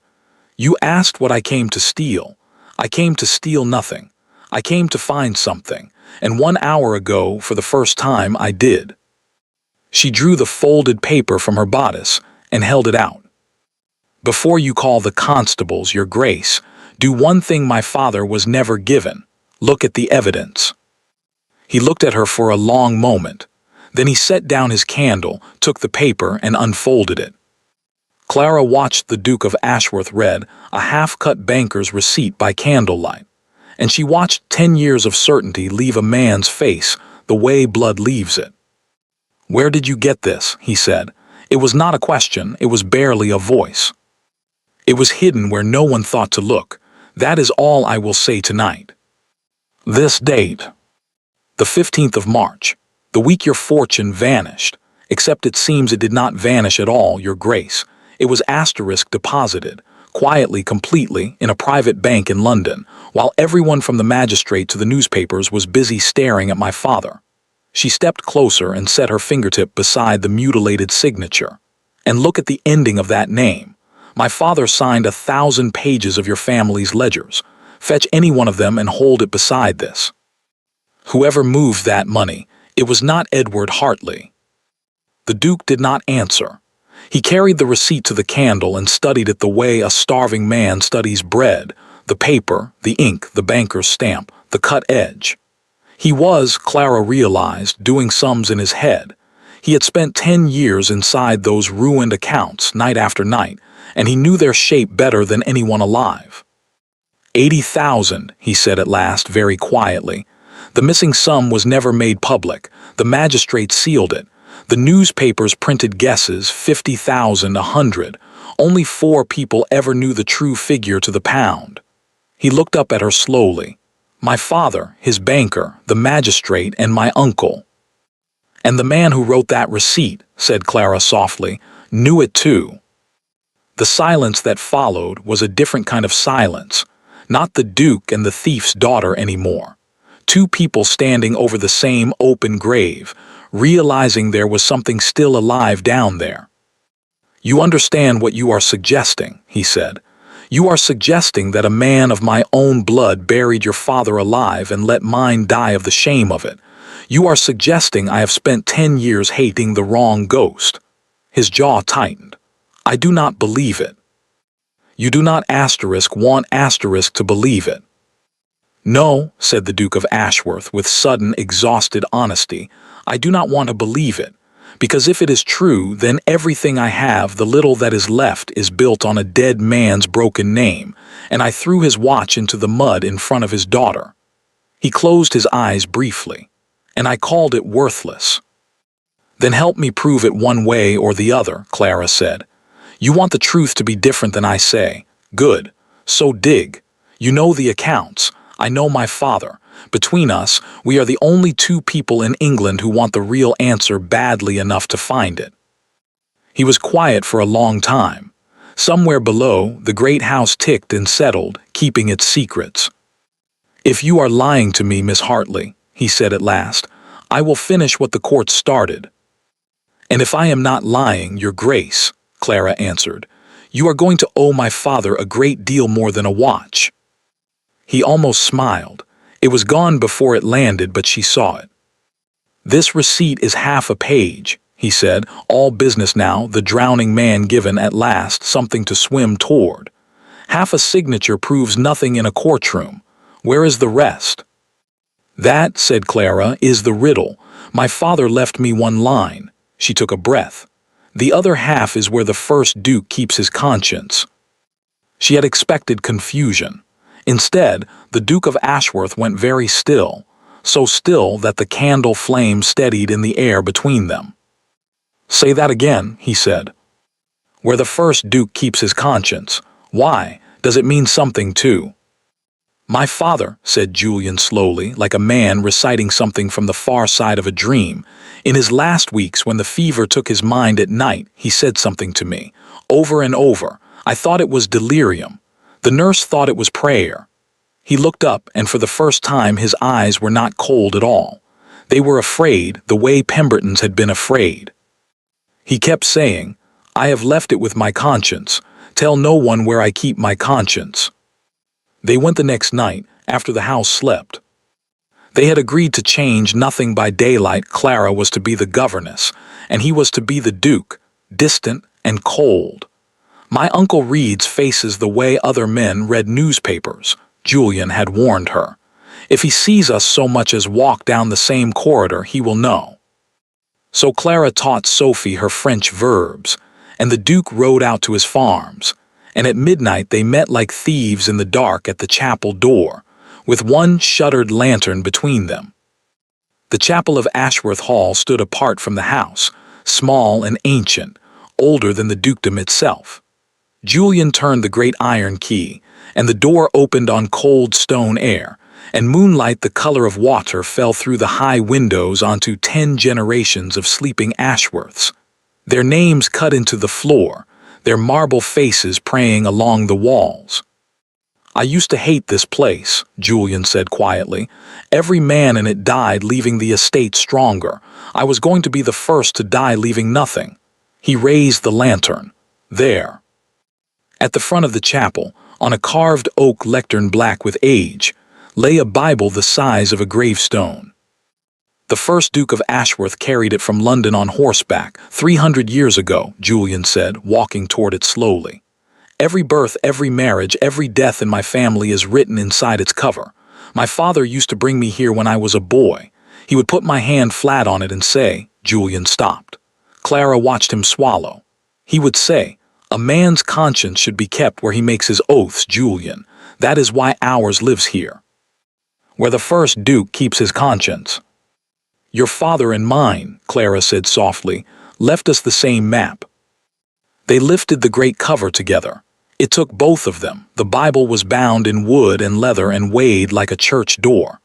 You asked what I came to steal. I came to steal nothing. I came to find something, and 1 hour ago, for the first time, I did. She drew the folded paper from her bodice and held it out. Before you call the constables, Your Grace, do one thing my father was never given. Look at the evidence. He looked at her for a long moment. Then he set down his candle, took the paper, and unfolded it. Clara watched the Duke of Ashworth read a half-cut banker's receipt by candlelight, and she watched 10 years of certainty leave a man's face the way blood leaves it. Where did you get this? He said. It was not a question, it was barely a voice. It was hidden where no one thought to look. That is all I will say tonight. This date. The 15th of March, the week your fortune vanished, except it seems it did not vanish at all, Your Grace. It was deposited, quietly, completely, in a private bank in London, while everyone from the magistrate to the newspapers was busy staring at my father. She stepped closer and set her fingertip beside the mutilated signature. And look at the ending of that name. My father signed 1,000 pages of your family's ledgers. Fetch any one of them and hold it beside this. Whoever moved that money, it was not Edward Hartley. The Duke did not answer. He carried the receipt to the candle and studied it the way a starving man studies bread, the paper, the ink, the banker's stamp, the cut edge. He was, Clara realized, doing sums in his head. He had spent 10 years inside those ruined accounts, night after night, and he knew their shape better than anyone alive. 80,000, he said at last, very quietly. The missing sum was never made public. The magistrate sealed it. The newspapers printed guesses, 50,000, 100. Only 4 people ever knew the true figure to the pound. He looked up at her slowly. My father, his banker, the magistrate, and my uncle. And the man who wrote that receipt, said Clara softly, knew it too. The silence that followed was a different kind of silence, not the Duke and the thief's daughter anymore. 2 people standing over the same open grave, realizing there was something still alive down there. You understand what you are suggesting, he said. You are suggesting that a man of my own blood buried your father alive and let mine die of the shame of it. You are suggesting I have spent 10 years hating the wrong ghost. His jaw tightened. I do not believe it. You do not want to believe it. No, said the Duke of Ashworth with sudden, exhausted honesty, I do not want to believe it, because if it is true, then everything I have, the little that is left, is built on a dead man's broken name, and I threw his watch into the mud in front of his daughter. He closed his eyes briefly, and I called it worthless. Then help me prove it one way or the other, Clara said. You want the truth to be different than I say. Good. So dig. You know the accounts. I know my father. Between us, we are the only two people in England who want the real answer badly enough to find it. He was quiet for a long time. Somewhere below, the great house ticked and settled, keeping its secrets. If you are lying to me, Miss Hartley, he said at last, I will finish what the court started. And if I am not lying, Your Grace, Clara answered, you are going to owe my father a great deal more than a watch. He almost smiled. It was gone before it landed, but she saw it. This receipt is half a page, he said, all business now, the drowning man given at last something to swim toward. Half a signature proves nothing in a courtroom. Where is the rest? That, said Clara, is the riddle. My father left me one line. She took a breath. The other half is where the first Duke keeps his conscience. She had expected confusion. Instead, the Duke of Ashworth went very still, so still that the candle flame steadied in the air between them. Say that again, he said. Where the first Duke keeps his conscience. Why? Does it mean something too? My father, said Julian slowly, like a man reciting something from the far side of a dream, in his last weeks when the fever took his mind at night, he said something to me, over and over. I thought it was delirium. The nurse thought it was prayer. He looked up, and for the first time his eyes were not cold at all. They were afraid, the way Pemberton's had been afraid. He kept saying, I have left it with my conscience. Tell no one where I keep my conscience. They went the next night, after the house slept. They had agreed to change nothing by daylight. Clara was to be the governess, and he was to be the Duke, distant and cold. My uncle reads faces the way other men read newspapers, Julian had warned her. If he sees us so much as walk down the same corridor, he will know. So Clara taught Sophie her French verbs, and the Duke rode out to his farms, and at midnight they met like thieves in the dark at the chapel door, with one shuttered lantern between them. The chapel of Ashworth Hall stood apart from the house, small and ancient, older than the dukedom itself. Julian turned the great iron key, and the door opened on cold stone air, and moonlight the color of water fell through the high windows onto 10 generations of sleeping Ashworths, their names cut into the floor, their marble faces praying along the walls. I used to hate this place, Julian said quietly. Every man in it died leaving the estate stronger. I was going to be the first to die leaving nothing. He raised the lantern. There. At the front of the chapel, on a carved oak lectern black with age, lay a Bible the size of a gravestone. The first Duke of Ashworth carried it from London on horseback 300 years ago, Julian said, walking toward it slowly. Every birth, every marriage, every death in my family is written inside its cover. My father used to bring me here when I was a boy. He would put my hand flat on it and say, Julian stopped. Clara watched him swallow. He would say, a man's conscience should be kept where he makes his oaths, Julian. That is why ours lives here. Where the first Duke keeps his conscience. Your father and mine, Clara said softly, left us the same map. They lifted the great cover together. It took both of them. The Bible was bound in wood and leather and weighed like a church door.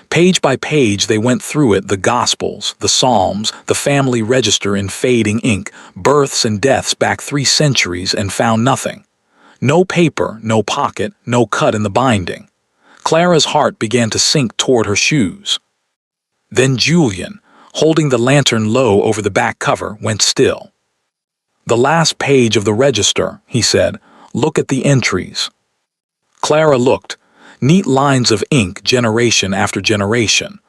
Page by page they went through it, the Gospels, the Psalms, the family register in fading ink, births and deaths back 3 centuries, and found nothing. No paper, no pocket, no cut in the binding. Clara's heart began to sink toward her shoes. Then Julian, holding the lantern low over the back cover, went still. The last page of the register, he said. Look at the entries. Clara looked. Neat lines of ink, generation after generation.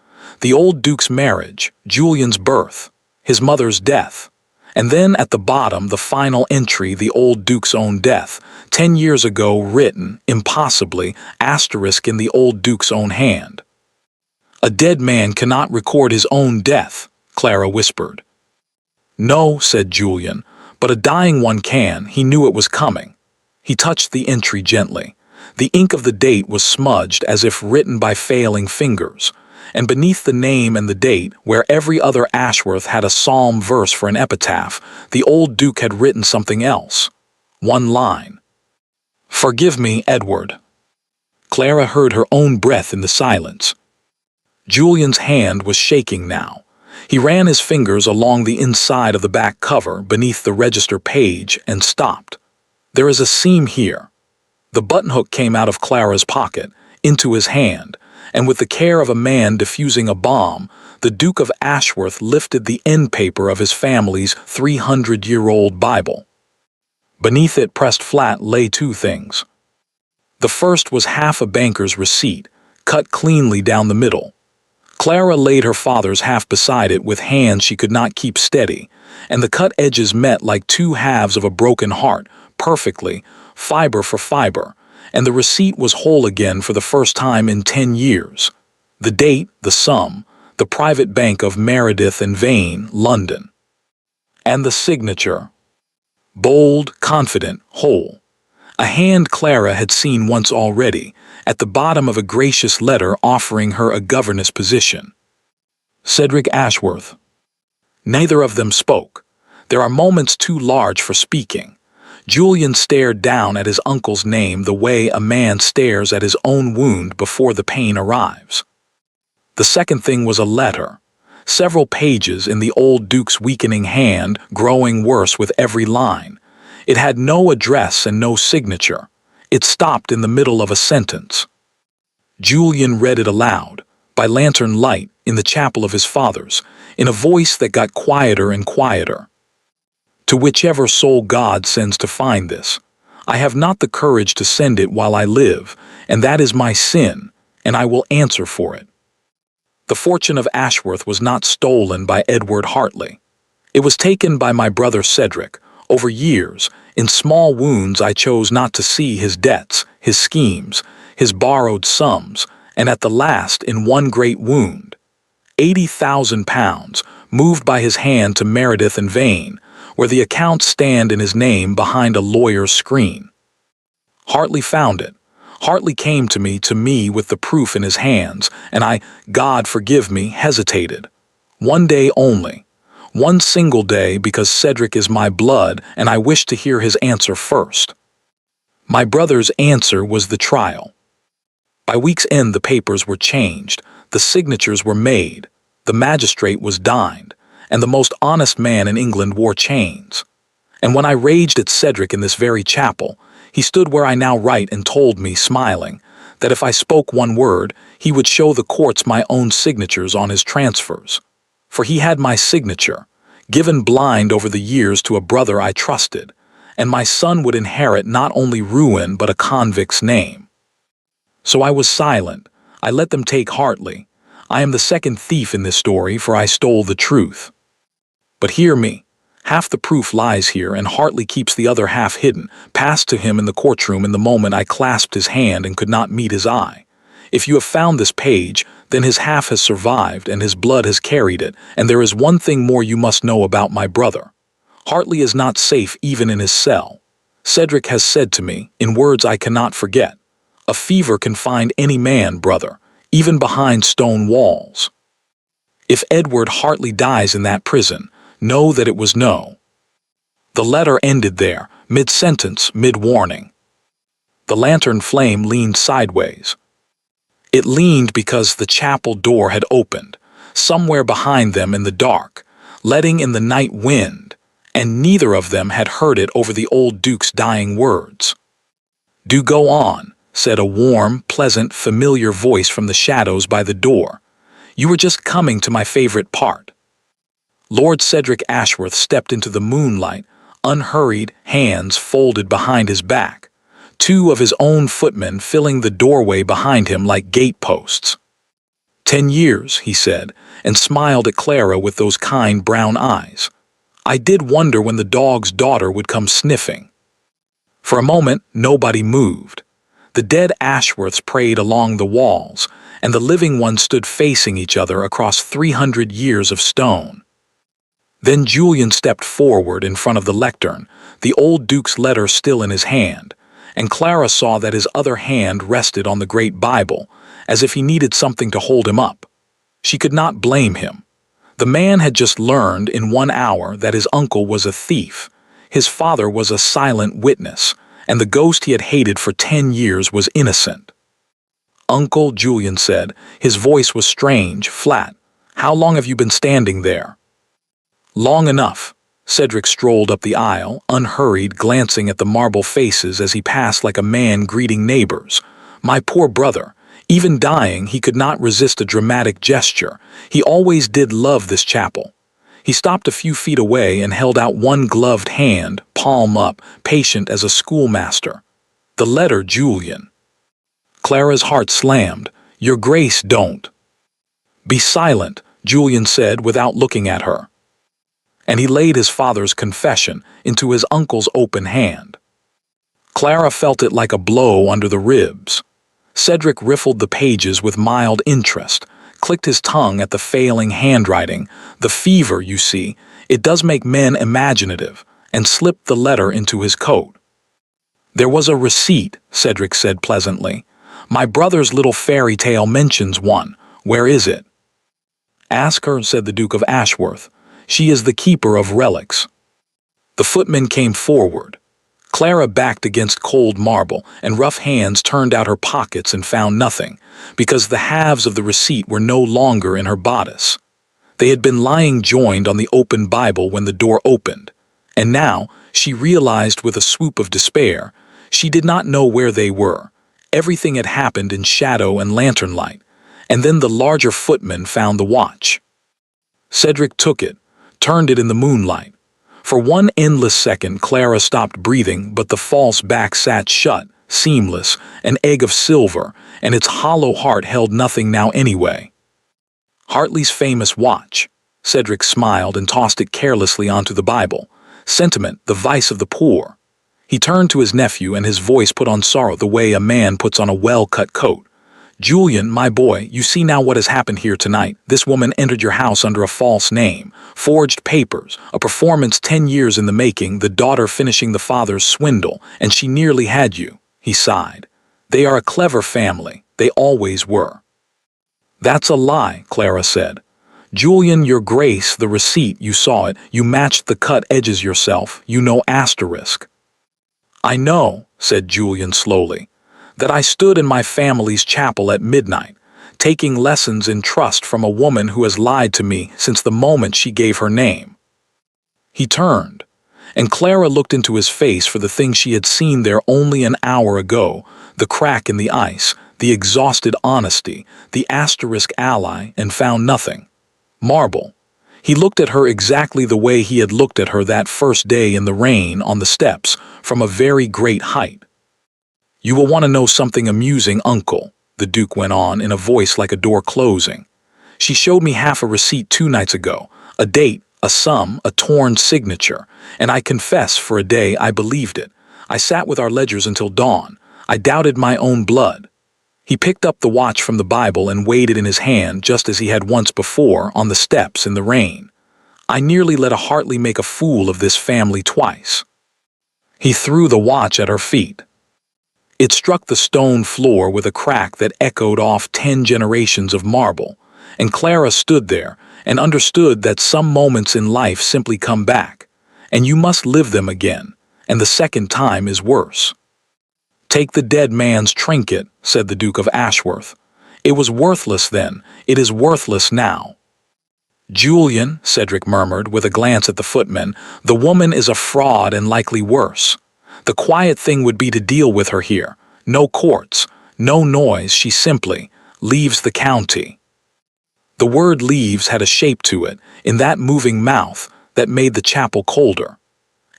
The old Duke's marriage, Julian's birth, his mother's death. And then at the bottom, the final entry, the old Duke's own death, 10 years ago, written, impossibly, asterisk in the old Duke's own hand. A dead man cannot record his own death, Clara whispered. No, said Julian, but a dying one can. He knew it was coming. He touched the entry gently. The ink of the date was smudged as if written by failing fingers, and beneath the name and the date, where every other Ashworth had a psalm verse for an epitaph, the old Duke had written something else. One line. Forgive me, Edward. Clara heard her own breath in the silence. Julian's hand was shaking now. He ran his fingers along the inside of the back cover beneath the register page and stopped. There is a seam here. The button-hook came out of Clara's pocket, into his hand, and with the care of a man defusing a bomb, the Duke of Ashworth lifted the end paper of his family's 300-year-old Bible. Beneath it, pressed flat, lay two things. The first was half a banker's receipt, cut cleanly down the middle. Clara laid her father's half beside it with hands she could not keep steady, and the cut edges met like two halves of a broken heart, perfectly, fiber for fiber, and the receipt was whole again for the first time in 10 years. The date, the sum, the private bank of Meredith and Vane, London. And the signature. Bold, confident, whole. A hand Clara had seen once already, at the bottom of a gracious letter offering her a governess position. Cedric Ashworth. Neither of them spoke. There are moments too large for speaking. Julian stared down at his uncle's name the way a man stares at his own wound before the pain arrives. The second thing was a letter. Several pages in the old Duke's weakening hand, growing worse with every line. It had no address and no signature. It stopped in the middle of a sentence. Julian read it aloud, by lantern light, in the chapel of his father's, in a voice that got quieter and quieter. To whichever soul God sends to find this, I have not the courage to send it while I live, and that is my sin, and I will answer for it. The fortune of Ashworth was not stolen by Edward Hartley. It was taken by my brother Cedric. Over years, in small wounds I chose not to see his debts, his schemes, his borrowed sums, and at the last in one great wound. £80,000, moved by his hand to Meredith and Vane, where the accounts stand in his name behind a lawyer's screen. Hartley found it. Hartley came to me with the proof in his hands, and I, God forgive me, hesitated. One day only. One single day, because Cedric is my blood and I wish to hear his answer first. My brother's answer was the trial. By week's end the papers were changed, the signatures were made, the magistrate was dined, and the most honest man in England wore chains. And when I raged at Cedric in this very chapel, he stood where I now write and told me, smiling, that if I spoke one word, he would show the courts my own signatures on his transfers. For he had my signature, given blind over the years to a brother I trusted, and my son would inherit not only ruin but a convict's name. So I was silent. I let them take Hartley. I am the second thief in this story, for I stole the truth. But hear me. Half the proof lies here, and Hartley keeps the other half hidden, passed to him in the courtroom in the moment I clasped his hand and could not meet his eye. If you have found this page, then his half has survived and his blood has carried it, and there is one thing more you must know about my brother. Hartley is not safe even in his cell. Cedric has said to me, in words I cannot forget, a fever can find any man, brother, even behind stone walls. If Edward Hartley dies in that prison, know that it was no. The letter ended there, mid-sentence, mid-warning. The lantern flame leaned sideways. It leaned because the chapel door had opened, somewhere behind them in the dark, letting in the night wind, and neither of them had heard it over the old Duke's dying words. "Do go on," said a warm, pleasant, familiar voice from the shadows by the door. "You were just coming to my favorite part." Lord Cedric Ashworth stepped into the moonlight, unhurried, hands folded behind his back, two of his own footmen filling the doorway behind him like gateposts. 10 years, he said, and smiled at Clara with those kind brown eyes. I did wonder when the dog's daughter would come sniffing. For a moment, nobody moved. The dead Ashworths prayed along the walls, and the living ones stood facing each other across 300 years of stone. Then Julian stepped forward in front of the lectern, the old Duke's letter still in his hand, and Clara saw that his other hand rested on the great Bible, as if he needed something to hold him up. She could not blame him. The man had just learned in 1 hour that his uncle was a thief. His father was a silent witness, and the ghost he had hated for 10 years was innocent. "Uncle," Julian said. His voice was strange, flat. "How long have you been standing there?" "Long enough." Cedric strolled up the aisle, unhurried, glancing at the marble faces as he passed like a man greeting neighbors. "My poor brother. Even dying, he could not resist a dramatic gesture. He always did love this chapel." He stopped a few feet away and held out one gloved hand, palm up, patient as a schoolmaster. "The letter, Julian." Clara's heart slammed. "Your Grace, don't." "Be silent," Julian said without looking at her. And he laid his father's confession into his uncle's open hand. Clara felt it like a blow under the ribs. Cedric riffled the pages with mild interest, clicked his tongue at the failing handwriting. "The fever, you see, it does make men imaginative," and slipped the letter into his coat. "There was a receipt," Cedric said pleasantly. "My brother's little fairy tale mentions one. Where is it?" "Ask her," said the Duke of Ashworth. "She is the keeper of relics." The footman came forward. Clara backed against cold marble, and rough hands turned out her pockets and found nothing, because the halves of the receipt were no longer in her bodice. They had been lying joined on the open Bible when the door opened, and now, she realized with a swoop of despair, she did not know where they were. Everything had happened in shadow and lantern light, and then the larger footman found the watch. Cedric took it, turned it in the moonlight. For one endless second, Clara stopped breathing, but the false back sat shut, seamless, an egg of silver, and its hollow heart held nothing now anyway. "Hartley's famous watch." Cedric smiled and tossed it carelessly onto the Bible. "Sentiment, the vice of the poor." He turned to his nephew, and his voice put on sorrow the way a man puts on a well-cut coat. "Julian, my boy, you see now what has happened here tonight. This woman entered your house under a false name, forged papers, a performance 10 years in the making, the daughter finishing the father's swindle, and she nearly had you." He sighed. "They are a clever family. They always were." "That's a lie," Clara said. "Julian, your Grace, the receipt, you saw it, you matched the cut edges yourself, you know asterisk." "I know," said Julian slowly, "that I stood in my family's chapel at midnight, taking lessons in trust from a woman who has lied to me since the moment she gave her name." He turned, and Clara looked into his face for the thing she had seen there only an hour ago, the crack in the ice, the exhausted honesty, the asterisk ally, and found nothing. Marble. He looked at her exactly the way he had looked at her that first day in the rain on the steps, from a very great height. "You will want to know something amusing, Uncle," the Duke went on in a voice like a door closing. "She showed me half a receipt 2 nights ago, a date, a sum, a torn signature, and I confess for a day I believed it. I sat with our ledgers until dawn. I doubted my own blood." He picked up the watch from the Bible and weighed it in his hand just as he had once before on the steps in the rain. "I nearly let a Hartley make a fool of this family twice." He threw the watch at her feet. It struck the stone floor with a crack that echoed off 10 generations of marble, and Clara stood there and understood that some moments in life simply come back, and you must live them again, and the second time is worse. "Take the dead man's trinket," said the Duke of Ashworth. "It was worthless then, it is worthless now." "Julian," Cedric murmured with a glance at the footman, "the woman is a fraud and likely worse. The quiet thing would be to deal with her here. No courts, no noise, she simply leaves the county." The word leaves had a shape to it, in that moving mouth, that made the chapel colder.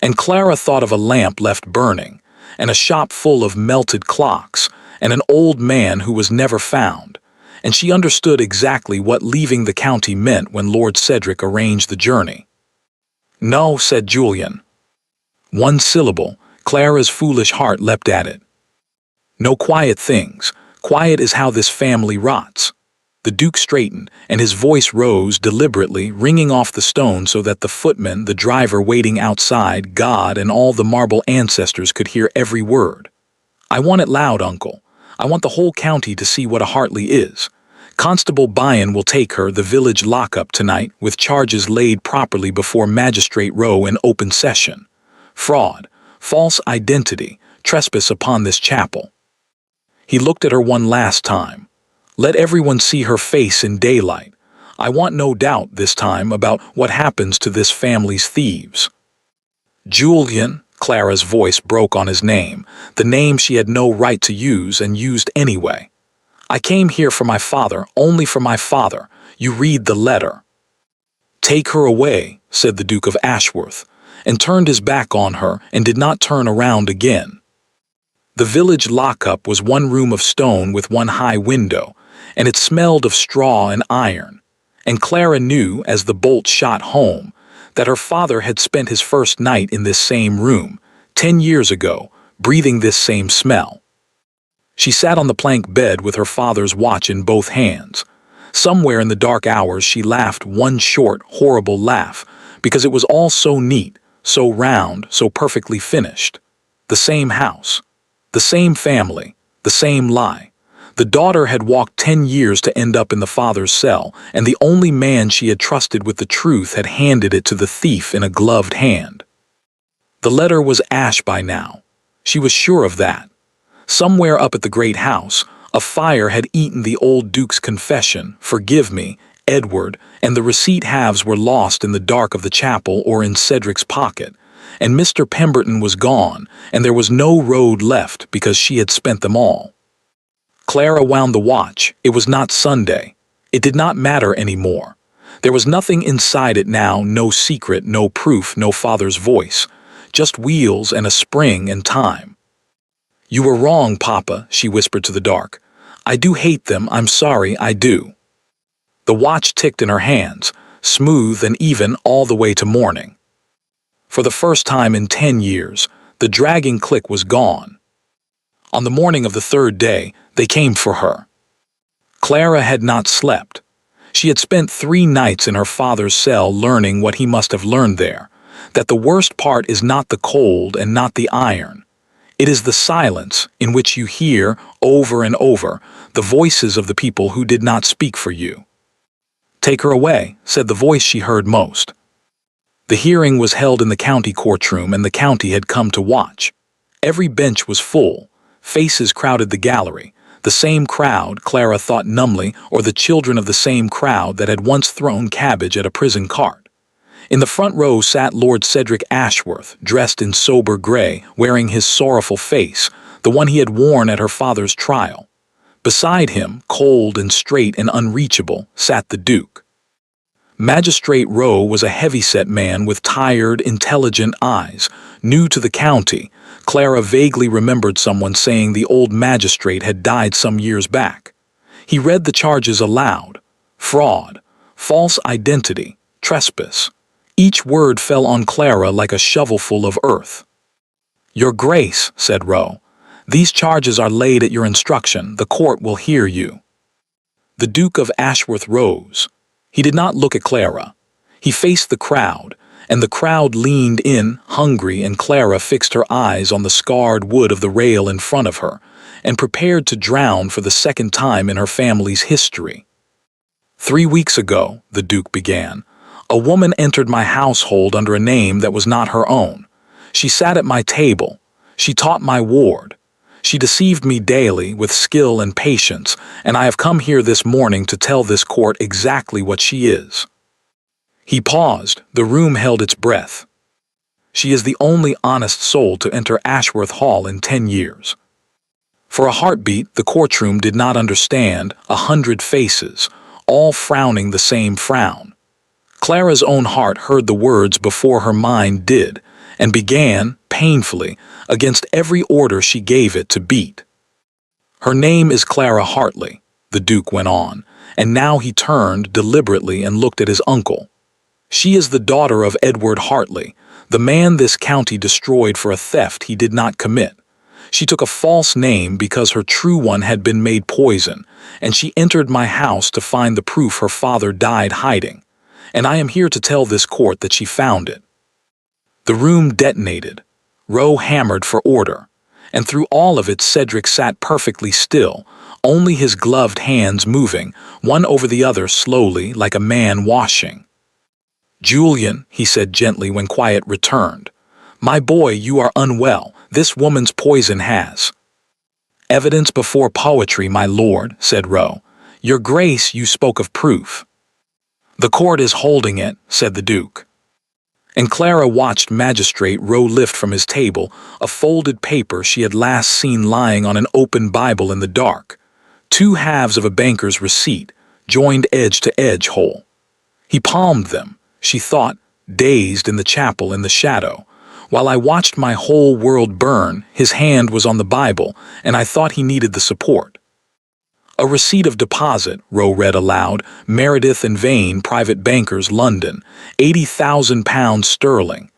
And Clara thought of a lamp left burning, and a shop full of melted clocks, and an old man who was never found, and she understood exactly what leaving the county meant when Lord Cedric arranged the journey. No, said Julian. One syllable. Clara's foolish heart leapt at it. No quiet things. Quiet is how this family rots. The Duke straightened, and his voice rose deliberately, ringing off the stone so that the footman, the driver waiting outside, God, and all the marble ancestors could hear every word. I want it loud, uncle. I want the whole county to see what a Hartley is. Constable Byron will take her the village lockup tonight with charges laid properly before Magistrate Row in open session. Fraud, false identity, trespass upon this chapel. He looked at her one last time. Let everyone see her face in daylight. I want no doubt this time about what happens to this family's thieves. Julian, Clara's voice broke on his name, the name she had no right to use and used anyway. I came here for my father, only for my father. You read the letter. Take her away, said the Duke of Ashworth, and turned his back on her and did not turn around again. The village lockup was one room of stone with one high window, and it smelled of straw and iron, and Clara knew, as the bolt shot home, that her father had spent his first night in this same room, 10 years ago, breathing this same smell. She sat on the plank bed with her father's watch in both hands. Somewhere in the dark hours she laughed one short, horrible laugh, because it was all so neat, so round, so perfectly finished. The same house, the same family, the same lie. The daughter had walked 10 years to end up in the father's cell, and the only man she had trusted with the truth had handed it to the thief in a gloved hand. The letter was ash by now. She was sure of that. Somewhere up at the great house, a fire had eaten the old Duke's confession, "Forgive me, Edward," and the receipt halves were lost in the dark of the chapel or in Cedric's pocket, and Mr. Pemberton was gone, and there was no road left because she had spent them all. Clara wound the watch. It was not Sunday. It did not matter any more. There was nothing inside it now, no secret, no proof, no father's voice, just wheels and a spring and time. You were wrong, Papa, she whispered to the dark. I do hate them, I'm sorry, I do. The watch ticked in her hands, smooth and even all the way to morning. For the first time in 10 years, the dragging click was gone. On the morning of the third day, they came for her. Clara had not slept. She had spent 3 nights in her father's cell learning what he must have learned there, that the worst part is not the cold and not the iron. It is the silence in which you hear, over and over, the voices of the people who did not speak for you. Take her away, said the voice she heard most. The hearing was held in the county courtroom, and the county had come to watch. Every bench was full. Faces crowded the gallery. The same crowd, Clara thought numbly, or the children of the same crowd that had once thrown cabbage at a prison cart. In the front row sat Lord Cedric Ashworth, dressed in sober gray, wearing his sorrowful face, the one he had worn at her father's trial. Beside him, cold and straight and unreachable, sat the Duke. Magistrate Row was a heavy-set man with tired, intelligent eyes. New to the county, Clara vaguely remembered someone saying the old magistrate had died some years back. He read the charges aloud. Fraud, false identity, trespass. Each word fell on Clara like a shovelful of earth. Your Grace, said Rowe, these charges are laid at your instruction. The court will hear you. The Duke of Ashworth rose. He did not look at Clara. He faced the crowd, and the crowd leaned in, hungry, and Clara fixed her eyes on the scarred wood of the rail in front of her, and prepared to drown for the second time in her family's history. 3 weeks ago, the Duke began, a woman entered my household under a name that was not her own. She sat at my table. She taught my ward. She deceived me daily with skill and patience, and I have come here this morning to tell this court exactly what she is. He paused. The room held its breath. She is the only honest soul to enter Ashworth Hall in 10 years. For a heartbeat, the courtroom did not understand 100 faces, all frowning the same frown. Clara's own heart heard the words before her mind did, and began, painfully, against every order she gave it to beat. Her name is Clara Hartley, the Duke went on, and now he turned deliberately and looked at his uncle. She is the daughter of Edward Hartley, the man this county destroyed for a theft he did not commit. She took a false name because her true one had been made poison, and she entered my house to find the proof her father died hiding. And I am here to tell this court that she found it." The room detonated. Rowe hammered for order, and through all of it Cedric sat perfectly still, only his gloved hands moving, one over the other slowly like a man washing. "Julian," he said gently when quiet returned, "my boy, you are unwell. This woman's poison has—" "Evidence before poetry, my lord," said Rowe. "Your grace, you spoke of proof." "The court is holding it," said the Duke. And Clara watched Magistrate Rowe lift from his table a folded paper she had last seen lying on an open Bible in the dark, two halves of a banker's receipt, joined edge to edge whole. He palmed them, she thought, dazed in the chapel in the shadow. While I watched my whole world burn, his hand was on the Bible, and I thought he needed the support. "A receipt of deposit," Rowe read aloud, "Meredith and Vane, private bankers, London, £80,000 sterling.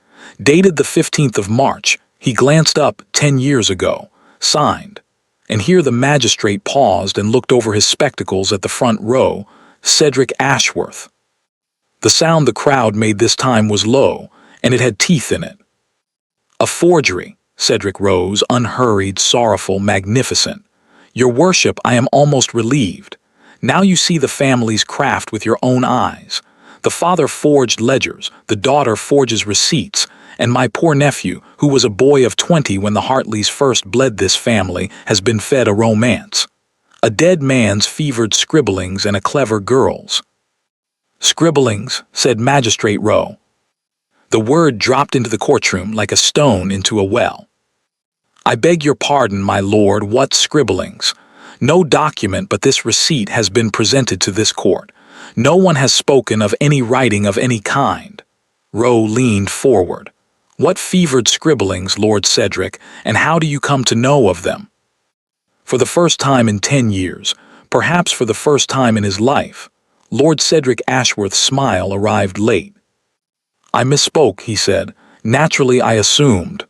Dated the 15th of March. He glanced up 10 years ago. Signed." And here the magistrate paused and looked over his spectacles at the front row, Cedric Ashworth. The sound the crowd made this time was low, and it had teeth in it. "A forgery." Cedric rose, unhurried, sorrowful, magnificent. "Your worship, I am almost relieved. Now you see the family's craft with your own eyes. The father forged ledgers, the daughter forges receipts, and my poor nephew, who was a boy of 20 when the Hartleys first bled this family, has been fed a romance. A dead man's fevered scribblings and a clever girl's." "Scribblings," said Magistrate Rowe. The word dropped into the courtroom like a stone into a well. "I beg your pardon, my lord, what scribblings? No document but this receipt has been presented to this court. No one has spoken of any writing of any kind." Rowe leaned forward. "What fevered scribblings, Lord Cedric, and how do you come to know of them?" For the first time in 10 years, perhaps for the first time in his life, Lord Cedric Ashworth's smile arrived late. "I misspoke," he said. "Naturally I assumed."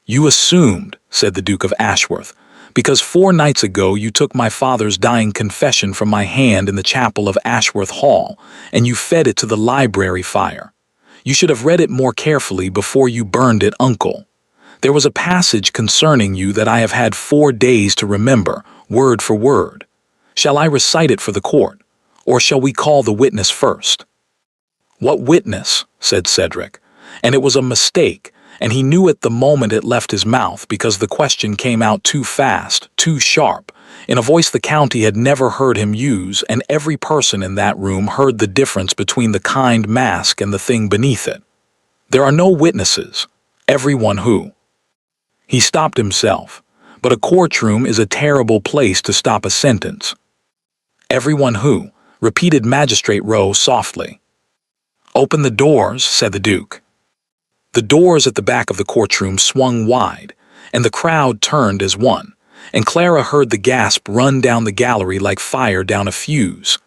"You assumed," said the Duke of Ashworth, "because 4 nights ago you took my father's dying confession from my hand in the chapel of Ashworth Hall, and you fed it to the library fire. You should have read it more carefully before you burned it, uncle. There was a passage concerning you that I have had 4 days to remember, word for word. Shall I recite it for the court, or shall we call the witness first?" "What witness?" said Cedric, and it was a mistake, and he knew it the moment it left his mouth because the question came out too fast, too sharp, in a voice the county had never heard him use, and every person in that room heard the difference between the kind mask and the thing beneath it. "There are no witnesses. Everyone who—" He stopped himself, but a courtroom is a terrible place to stop a sentence. "Everyone who," repeated Magistrate Rowe softly. "Open the doors," said the Duke. The doors at the back of the courtroom swung wide, and the crowd turned as one, and Clara heard the gasp run down the gallery like fire down a fuse.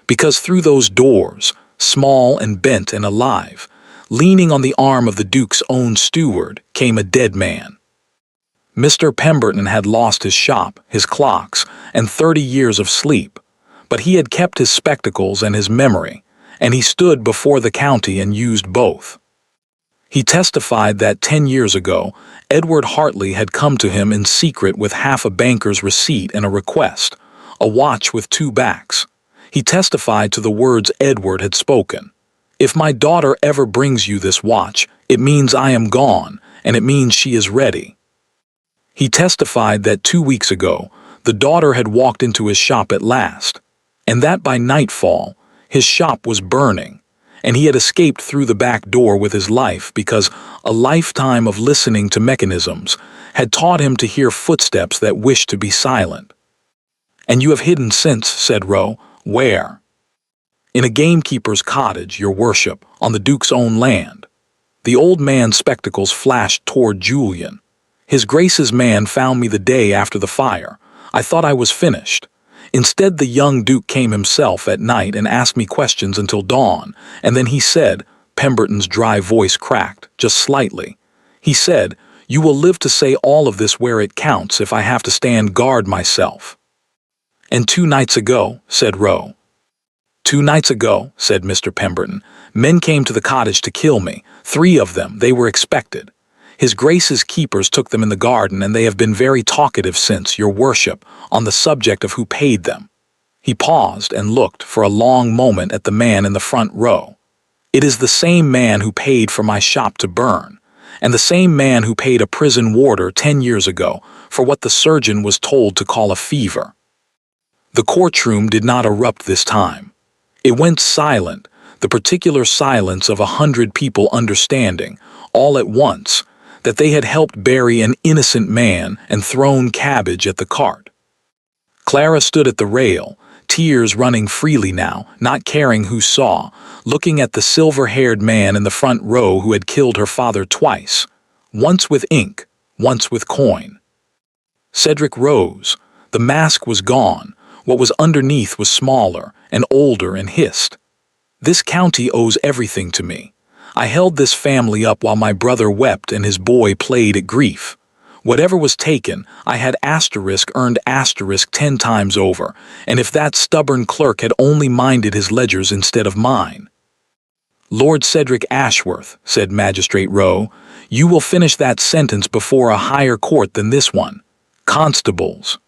Because through those doors, small and bent and alive, leaning on the arm of the Duke's own steward, came a dead man. Mr. Pemberton had lost his shop, his clocks, and 30 years of sleep, but he had kept his spectacles and his memory, and he stood before the county and used both. He testified that 10 years ago, Edward Hartley had come to him in secret with half a banker's receipt and a request, a watch with 2 backs. He testified to the words Edward had spoken. "If my daughter ever brings you this watch, it means I am gone, and it means she is ready." He testified that 2 weeks ago, the daughter had walked into his shop at last, and that by nightfall, his shop was burning, and he had escaped through the back door with his life because a lifetime of listening to mechanisms had taught him to hear footsteps that wished to be silent. "And you have hidden since," said Rowe. "Where?" "In a gamekeeper's cottage, your worship, on the Duke's own land." The old man's spectacles flashed toward Julian. "His Grace's man found me the day after the fire. I thought I was finished. Instead, the young Duke came himself at night and asked me questions until dawn, and then he said, Pemberton's dry voice cracked, just slightly. He said, "You will live to say all of this where it counts if I have to stand guard myself." "And 2 nights ago," said Roe. "2 nights ago," said Mr. Pemberton, "men came to the cottage to kill me. 3 of them, they were expected. His Grace's keepers took them in the garden, and they have been very talkative since, your worship, on the subject of who paid them." He paused and looked for a long moment at the man in the front row. "It is the same man who paid for my shop to burn, and the same man who paid a prison warder 10 years ago for what the surgeon was told to call a fever." The courtroom did not erupt this time. It went silent, the particular silence of 100 people understanding, all at once, that they had helped bury an innocent man and thrown cabbage at the cart. Clara stood at the rail, tears running freely now, not caring who saw, looking at the silver-haired man in the front row who had killed her father twice, once with ink, once with coin. Cedric rose. The mask was gone. What was underneath was smaller and older and hissed. "This county owes everything to me. I held this family up while my brother wept and his boy played at grief. Whatever was taken, I had asterisk earned asterisk 10 times over, and if that stubborn clerk had only minded his ledgers instead of mine." "Lord Cedric Ashworth," said Magistrate Rowe, "you will finish that sentence before a higher court than this one. Constables."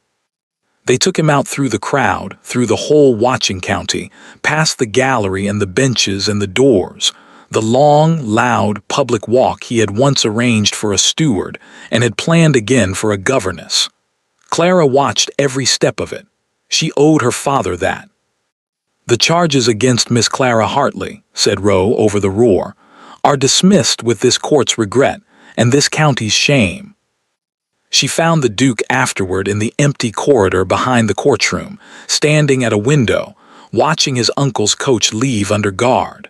They took him out through the crowd, through the whole watching county, past the gallery and the benches and the doors, the long, loud, public walk he had once arranged for a steward and had planned again for a governess. Clara watched every step of it. She owed her father that. "The charges against Miss Clara Hartley," said Rowe over the roar, "are dismissed with this court's regret and this county's shame." She found the Duke afterward in the empty corridor behind the courtroom, standing at a window, watching his uncle's coach leave under guard.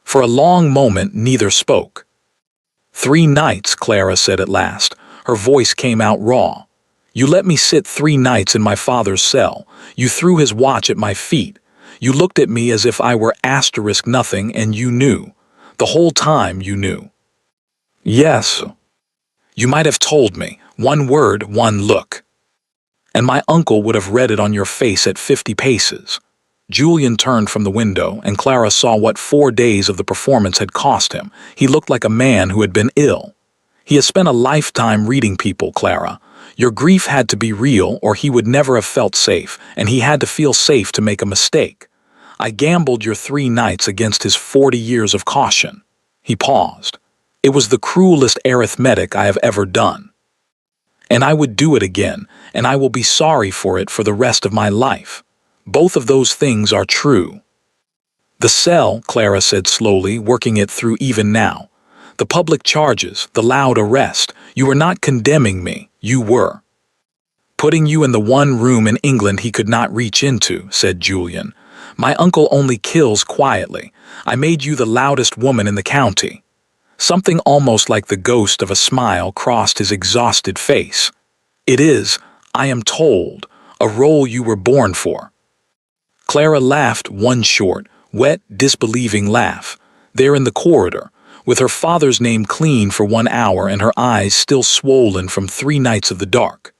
For a long moment neither spoke. "3 nights, Clara said at last. Her voice came out raw. "You let me sit 3 nights in my father's cell. You threw his watch at my feet. You looked at me as if I were asterisk nothing, and you knew. The whole time you knew." "Yes. You might have told me. 1 word, 1 look. And my uncle would have read it on your face at 50 paces. Julian turned from the window, and Clara saw what 4 days of the performance had cost him. He looked like a man who had been ill. "He has spent a lifetime reading people, Clara. Your grief had to be real, or he would never have felt safe, and he had to feel safe to make a mistake. I gambled your 3 nights against his 40 years of caution." He paused. "It was the cruelest arithmetic I have ever done. And I would do it again, and I will be sorry for it for the rest of my life. Both of those things are true." "The cell," Clara said slowly, working it through even now. "The public charges, the loud arrest. You were not condemning me, you were." "Putting you in the one room in England he could not reach into," said Julian. "My uncle only kills quietly. I made you the loudest woman in the county." Something almost like the ghost of a smile crossed his exhausted face. "It is, I am told, a role you were born for." Clara laughed one short, wet, disbelieving laugh, there in the corridor, with her father's name clean for 1 hour and her eyes still swollen from 3 nights of the dark.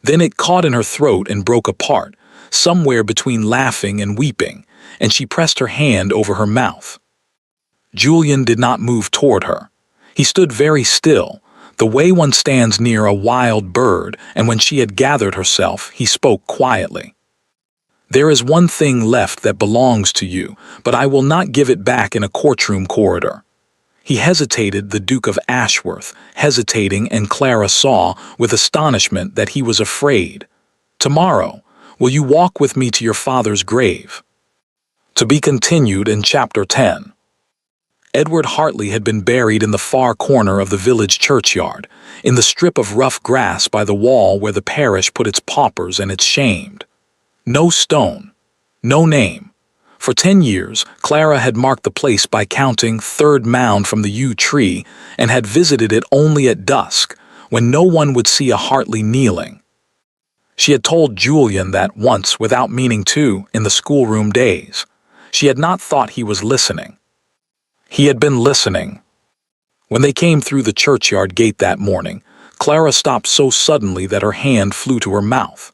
Then it caught in her throat and broke apart, somewhere between laughing and weeping, and she pressed her hand over her mouth. Julian did not move toward her. He stood very still, the way one stands near a wild bird, and when she had gathered herself, he spoke quietly. "There is one thing left that belongs to you, but I will not give it back in a courtroom corridor." He hesitated, the Duke of Ashworth, hesitating, and Clara saw, with astonishment, that he was afraid. "Tomorrow, will you walk with me to your father's grave?" To be continued in Chapter 10. Edward Hartley had been buried in the far corner of the village churchyard, in the strip of rough grass by the wall where the parish put its paupers and its shamed. No stone, no name. For 10 years, Clara had marked the place by counting 3rd mound from the yew tree and had visited it only at dusk, when no one would see a Hartley kneeling. She had told Julian that once without meaning to in the schoolroom days. She had not thought he was listening. He had been listening. When they came through the churchyard gate that morning, Clara stopped so suddenly that her hand flew to her mouth.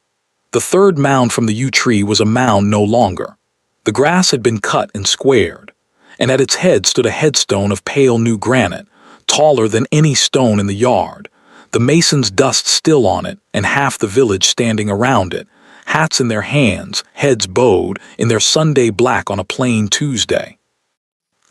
The third mound from the yew tree was a mound no longer. The grass had been cut and squared, and at its head stood a headstone of pale new granite, taller than any stone in the yard, the mason's dust still on it and half the village standing around it, hats in their hands, heads bowed, in their Sunday black on a plain Tuesday.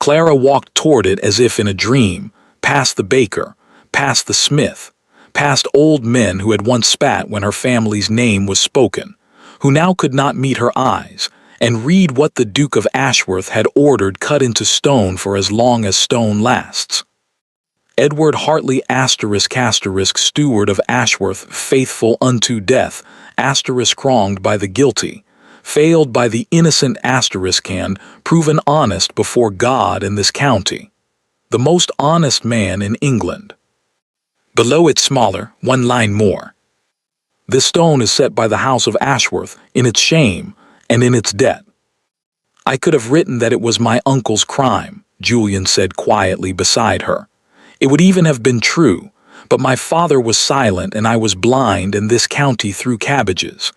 Clara walked toward it as if in a dream, past the baker, past the smith, past old men who had once spat when her family's name was spoken, who now could not meet her eyes, and read what the Duke of Ashworth had ordered cut into stone for as long as stone lasts. Edward Hartley ***, steward of Ashworth, faithful unto death, ***, by the guilty, failed by the innocent ***, proven honest before God in this county. The most honest man in England. Below it smaller, one line more. This stone is set by the house of Ashworth in its shame and in its debt. I could have written that it was my uncle's crime, Julian said quietly beside her. It would even have been true, but my father was silent and I was blind and this county threw cabbages.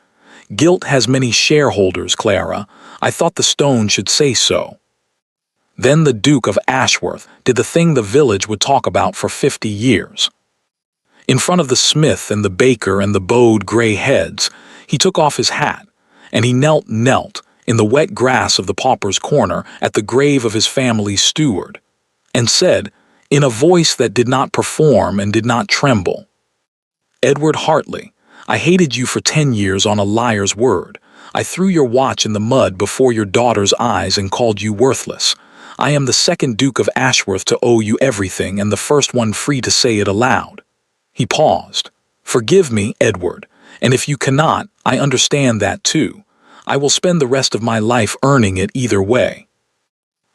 Guilt has many shareholders, Clara. I thought the stone should say so. Then the Duke of Ashworth did the thing the village would talk about for 50 years. In front of the smith and the baker and the bowed gray heads, he took off his hat, and he knelt in the wet grass of the pauper's corner at the grave of his family's steward, and said, in a voice that did not perform and did not tremble, Edward Hartley, I hated you for 10 years on a liar's word. I threw your watch in the mud before your daughter's eyes and called you worthless. I am the second Duke of Ashworth to owe you everything and the first one free to say it aloud. He paused. Forgive me, Edward, and if you cannot, I understand that too. I will spend the rest of my life earning it either way.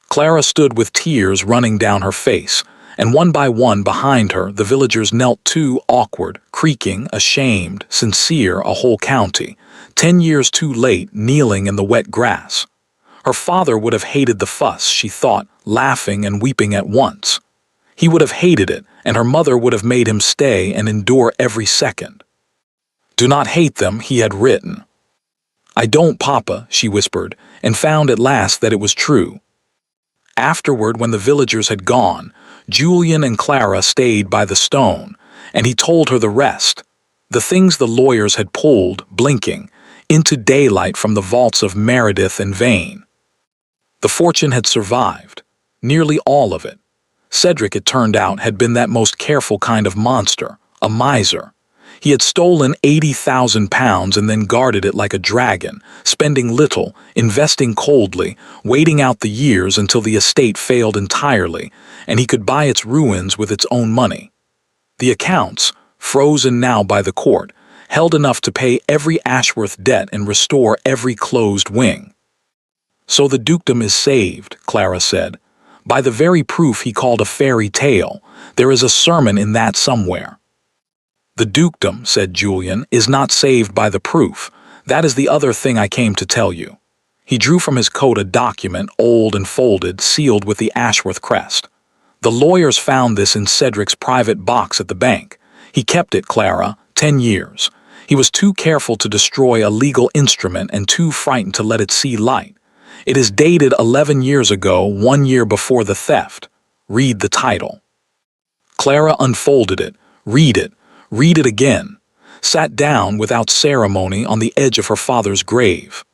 Clara stood with tears running down her face, and one by one behind her the villagers knelt too, awkward, creaking, ashamed, sincere, a whole county, 10 years too late, kneeling in the wet grass. Her father would have hated the fuss, she thought, laughing and weeping at once. He would have hated it, and her mother would have made him stay and endure every second. Do not hate them, he had written. I don't, Papa, she whispered, and found at last that it was true. Afterward, when the villagers had gone, Julian and Clara stayed by the stone, and he told her the rest, the things the lawyers had pulled, blinking, into daylight from the vaults of Meredith and Vane. The fortune had survived, nearly all of it. Cedric, it turned out, had been that most careful kind of monster, a miser. He had stolen £80,000 and then guarded it like a dragon, spending little, investing coldly, waiting out the years until the estate failed entirely, and he could buy its ruins with its own money. The accounts, frozen now by the court, held enough to pay every Ashworth debt and restore every closed wing. So the dukedom is saved, Clara said. By the very proof he called a fairy tale, there is a sermon in that somewhere. The dukedom, said Julian, is not saved by the proof. That is the other thing I came to tell you. He drew from his coat a document, old and folded, sealed with the Ashworth crest. The lawyers found this in Cedric's private box at the bank. He kept it, Clara, 10 years. He was too careful to destroy a legal instrument and too frightened to let it see light. It is dated 11 years ago, 1 year before the theft. Read the title. Clara unfolded it. Read it again, sat down without ceremony on the edge of her father's grave.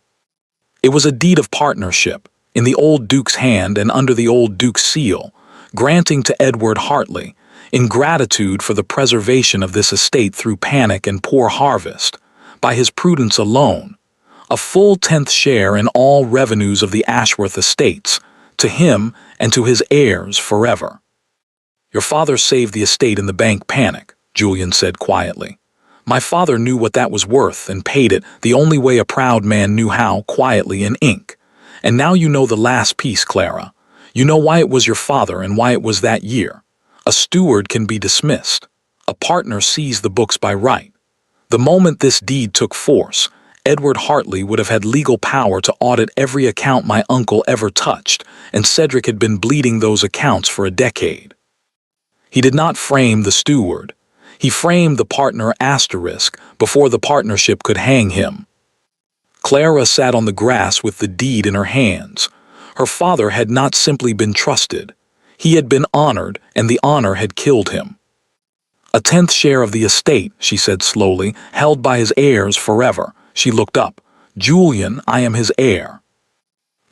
It was a deed of partnership, in the old Duke's hand and under the old Duke's seal, granting to Edward Hartley, in gratitude for the preservation of this estate through panic and poor harvest, by his prudence alone, a full 10th share in all revenues of the Ashworth estates, to him and to his heirs forever. Your father saved the estate in the bank panic, Julian said quietly. My father knew what that was worth and paid it the only way a proud man knew how, quietly, in ink. And now you know the last piece, Clara. You know why it was your father and why it was that year. A steward can be dismissed. A partner sees the books by right. The moment this deed took force, Edward Hartley would have had legal power to audit every account my uncle ever touched, and Cedric had been bleeding those accounts for a decade. He did not frame the steward. He framed the partner asterisk before the partnership could hang him. Clara sat on the grass with the deed in her hands. Her father had not simply been trusted. He had been honored, and the honor had killed him. "A 10th share of the estate," she said slowly, "held by his heirs forever." She looked up. "Julian, I am his heir."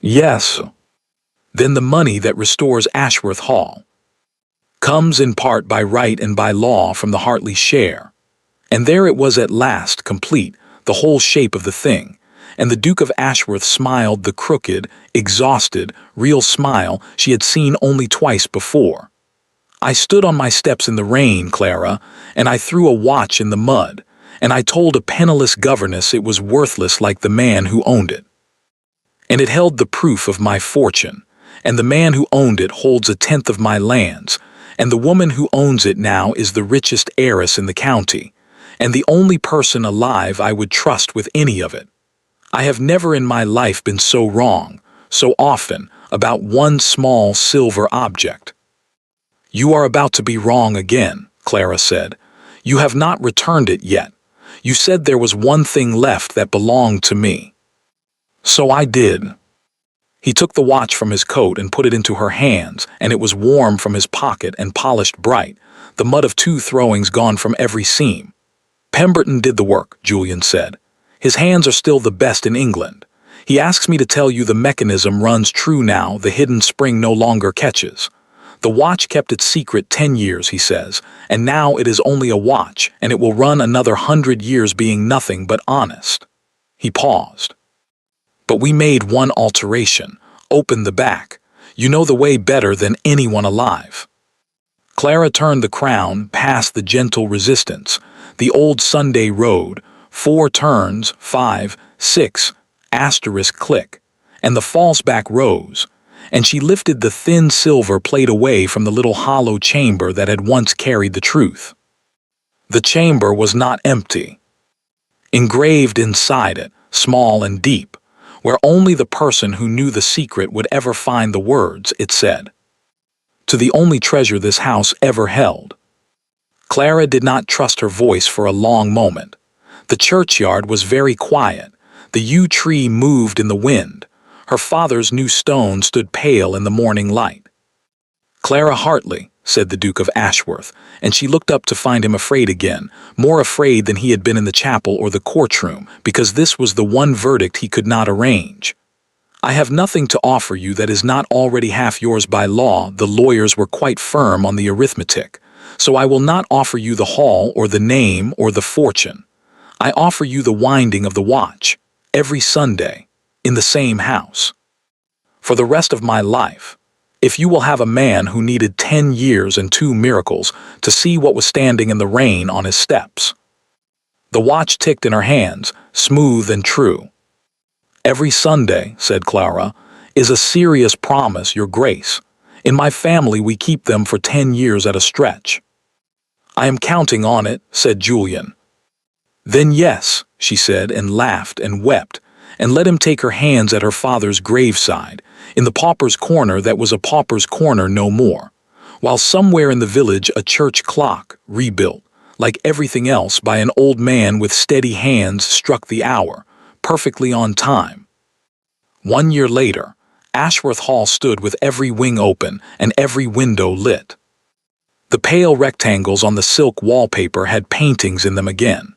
"Yes." "Then the money that restores Ashworth Hall comes in part by right and by law from the Hartley share." And there it was at last, complete, the whole shape of the thing. And the Duke of Ashworth smiled the crooked, exhausted, real smile she had seen only twice before. "I stood on my steps in the rain, Clara, and I threw a watch in the mud, and I told a penniless governess it was worthless like the man who owned it. And it held the proof of my fortune, and the man who owned it holds 1/10 of my lands, and the woman who owns it now is the richest heiress in the county, and the only person alive I would trust with any of it. I have never in my life been so wrong, so often, about one small silver object." "You are about to be wrong again," Clara said. "You have not returned it yet. You said there was one thing left that belonged to me." "So I did." He took the watch from his coat and put it into her hands, and it was warm from his pocket and polished bright, the mud of 2 throwings gone from every seam. "Pemberton did the work," Julian said. "His hands are still the best in England. He asks me to tell you the mechanism runs true now, the hidden spring no longer catches. The watch kept its secret 10 years, he says, and now it is only a watch, and it will run another 100 years being nothing but honest." He paused. "But we made one alteration, opened the back. You know the way better than anyone alive." Clara turned the crown past the gentle resistance, the old Sunday road, 4 turns, 5, 6, asterisk click, and the false back rose, and she lifted the thin silver plate away from the little hollow chamber that had once carried the truth. The chamber was not empty. Engraved inside it, small and deep, where only the person who knew the secret would ever find the words, it said, "To the only treasure this house ever held." Clara did not trust her voice for a long moment. The churchyard was very quiet. The yew tree moved in the wind. Her father's new stone stood pale in the morning light. "Clara Hartley," said the Duke of Ashworth, and she looked up to find him afraid again, more afraid than he had been in the chapel or the courtroom, because this was the one verdict he could not arrange. "I have nothing to offer you that is not already half yours by law." The lawyers were quite firm on the arithmetic. "So I will not offer you the hall or the name or the fortune. I offer you the winding of the watch, every Sunday, in the same house. For the rest of my life, if you will have a man who needed 10 years and 2 miracles to see what was standing in the rain on his steps." The watch ticked in her hands, smooth and true. "Every Sunday," said Clara, "is a serious promise, Your Grace. In my family we keep them for 10 years at a stretch." "I am counting on it," said Julian. "Then yes," she said, and laughed and wept, and let him take her hands at her father's graveside, in the pauper's corner that was a pauper's corner no more, while somewhere in the village a church clock, rebuilt, like everything else by an old man with steady hands, struck the hour, perfectly on time. 1 year later, Ashworth Hall stood with every wing open and every window lit. The pale rectangles on the silk wallpaper had paintings in them again.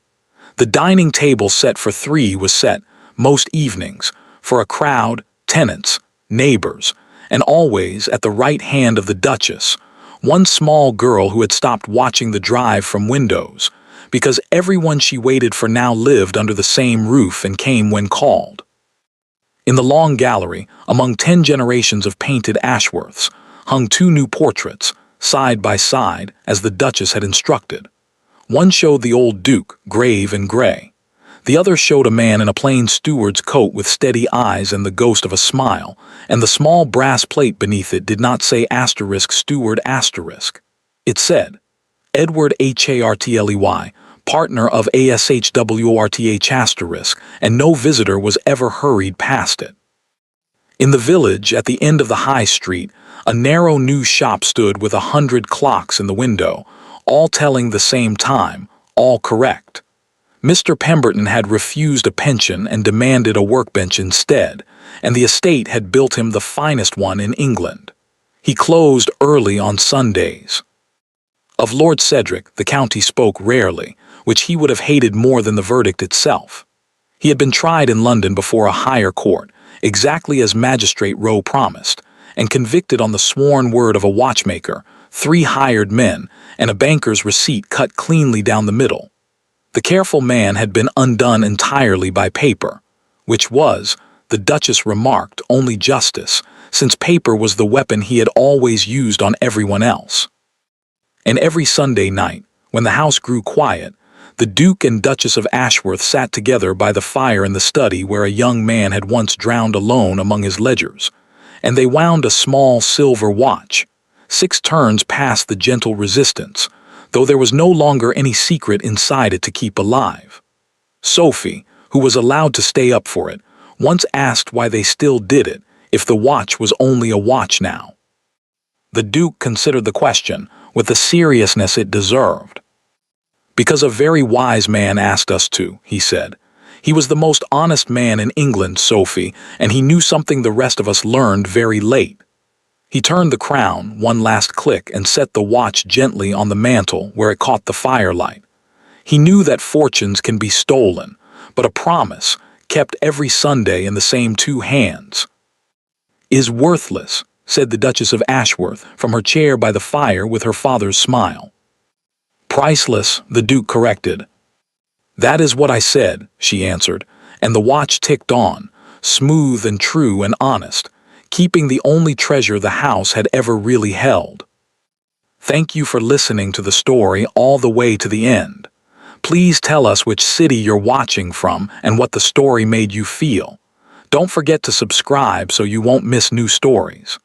The dining table set for 3 was set, most evenings, for a crowd, tenants, neighbors, and always at the right hand of the Duchess, one small girl who had stopped watching the drive from windows, because everyone she waited for now lived under the same roof and came when called. In the long gallery, among 10 generations of painted Ashworths, hung 2 new portraits, side by side, as the Duchess had instructed. One showed the old Duke, grave and gray. The other showed a man in a plain steward's coat with steady eyes and the ghost of a smile, and the small brass plate beneath it did not say asterisk steward asterisk. It said, Edward Hartley, partner of ASHWRTH*, and no visitor was ever hurried past it. In the village, at the end of the high street, a narrow new shop stood with 100 clocks in the window, all telling the same time, all correct. Mr. Pemberton had refused a pension and demanded a workbench instead, and the estate had built him the finest one in England. He closed early on Sundays. Of Lord Cedric, the county spoke rarely, which he would have hated more than the verdict itself. He had been tried in London before a higher court, exactly as Magistrate Rowe promised, and convicted on the sworn word of a watchmaker, 3 hired men, and a banker's receipt cut cleanly down the middle. The careful man had been undone entirely by paper, which was, the Duchess remarked, only justice, since paper was the weapon he had always used on everyone else. And every Sunday night, when the house grew quiet, the Duke and Duchess of Ashworth sat together by the fire in the study where a young man had once drowned alone among his ledgers, and they wound a small silver watch. 6 turns past the gentle resistance, though there was no longer any secret inside it to keep alive. Sophie, who was allowed to stay up for it, once asked why they still did it, if the watch was only a watch now. The Duke considered the question with the seriousness it deserved. "Because a very wise man asked us to," he said. "He was the most honest man in England, Sophie, and he knew something the rest of us learned very late." He turned the crown, one last click, and set the watch gently on the mantel where it caught the firelight. He knew that fortunes can be stolen, but a promise, kept every Sunday in the same 2 hands, is worthless, said the Duchess of Ashworth from her chair by the fire with her father's smile. "Priceless," the Duke corrected. "That is what I said," she answered, and the watch ticked on, smooth and true and honest, keeping the only treasure the house had ever really held. Thank you for listening to the story all the way to the end. Please tell us which city you're watching from and what the story made you feel. Don't forget to subscribe so you won't miss new stories.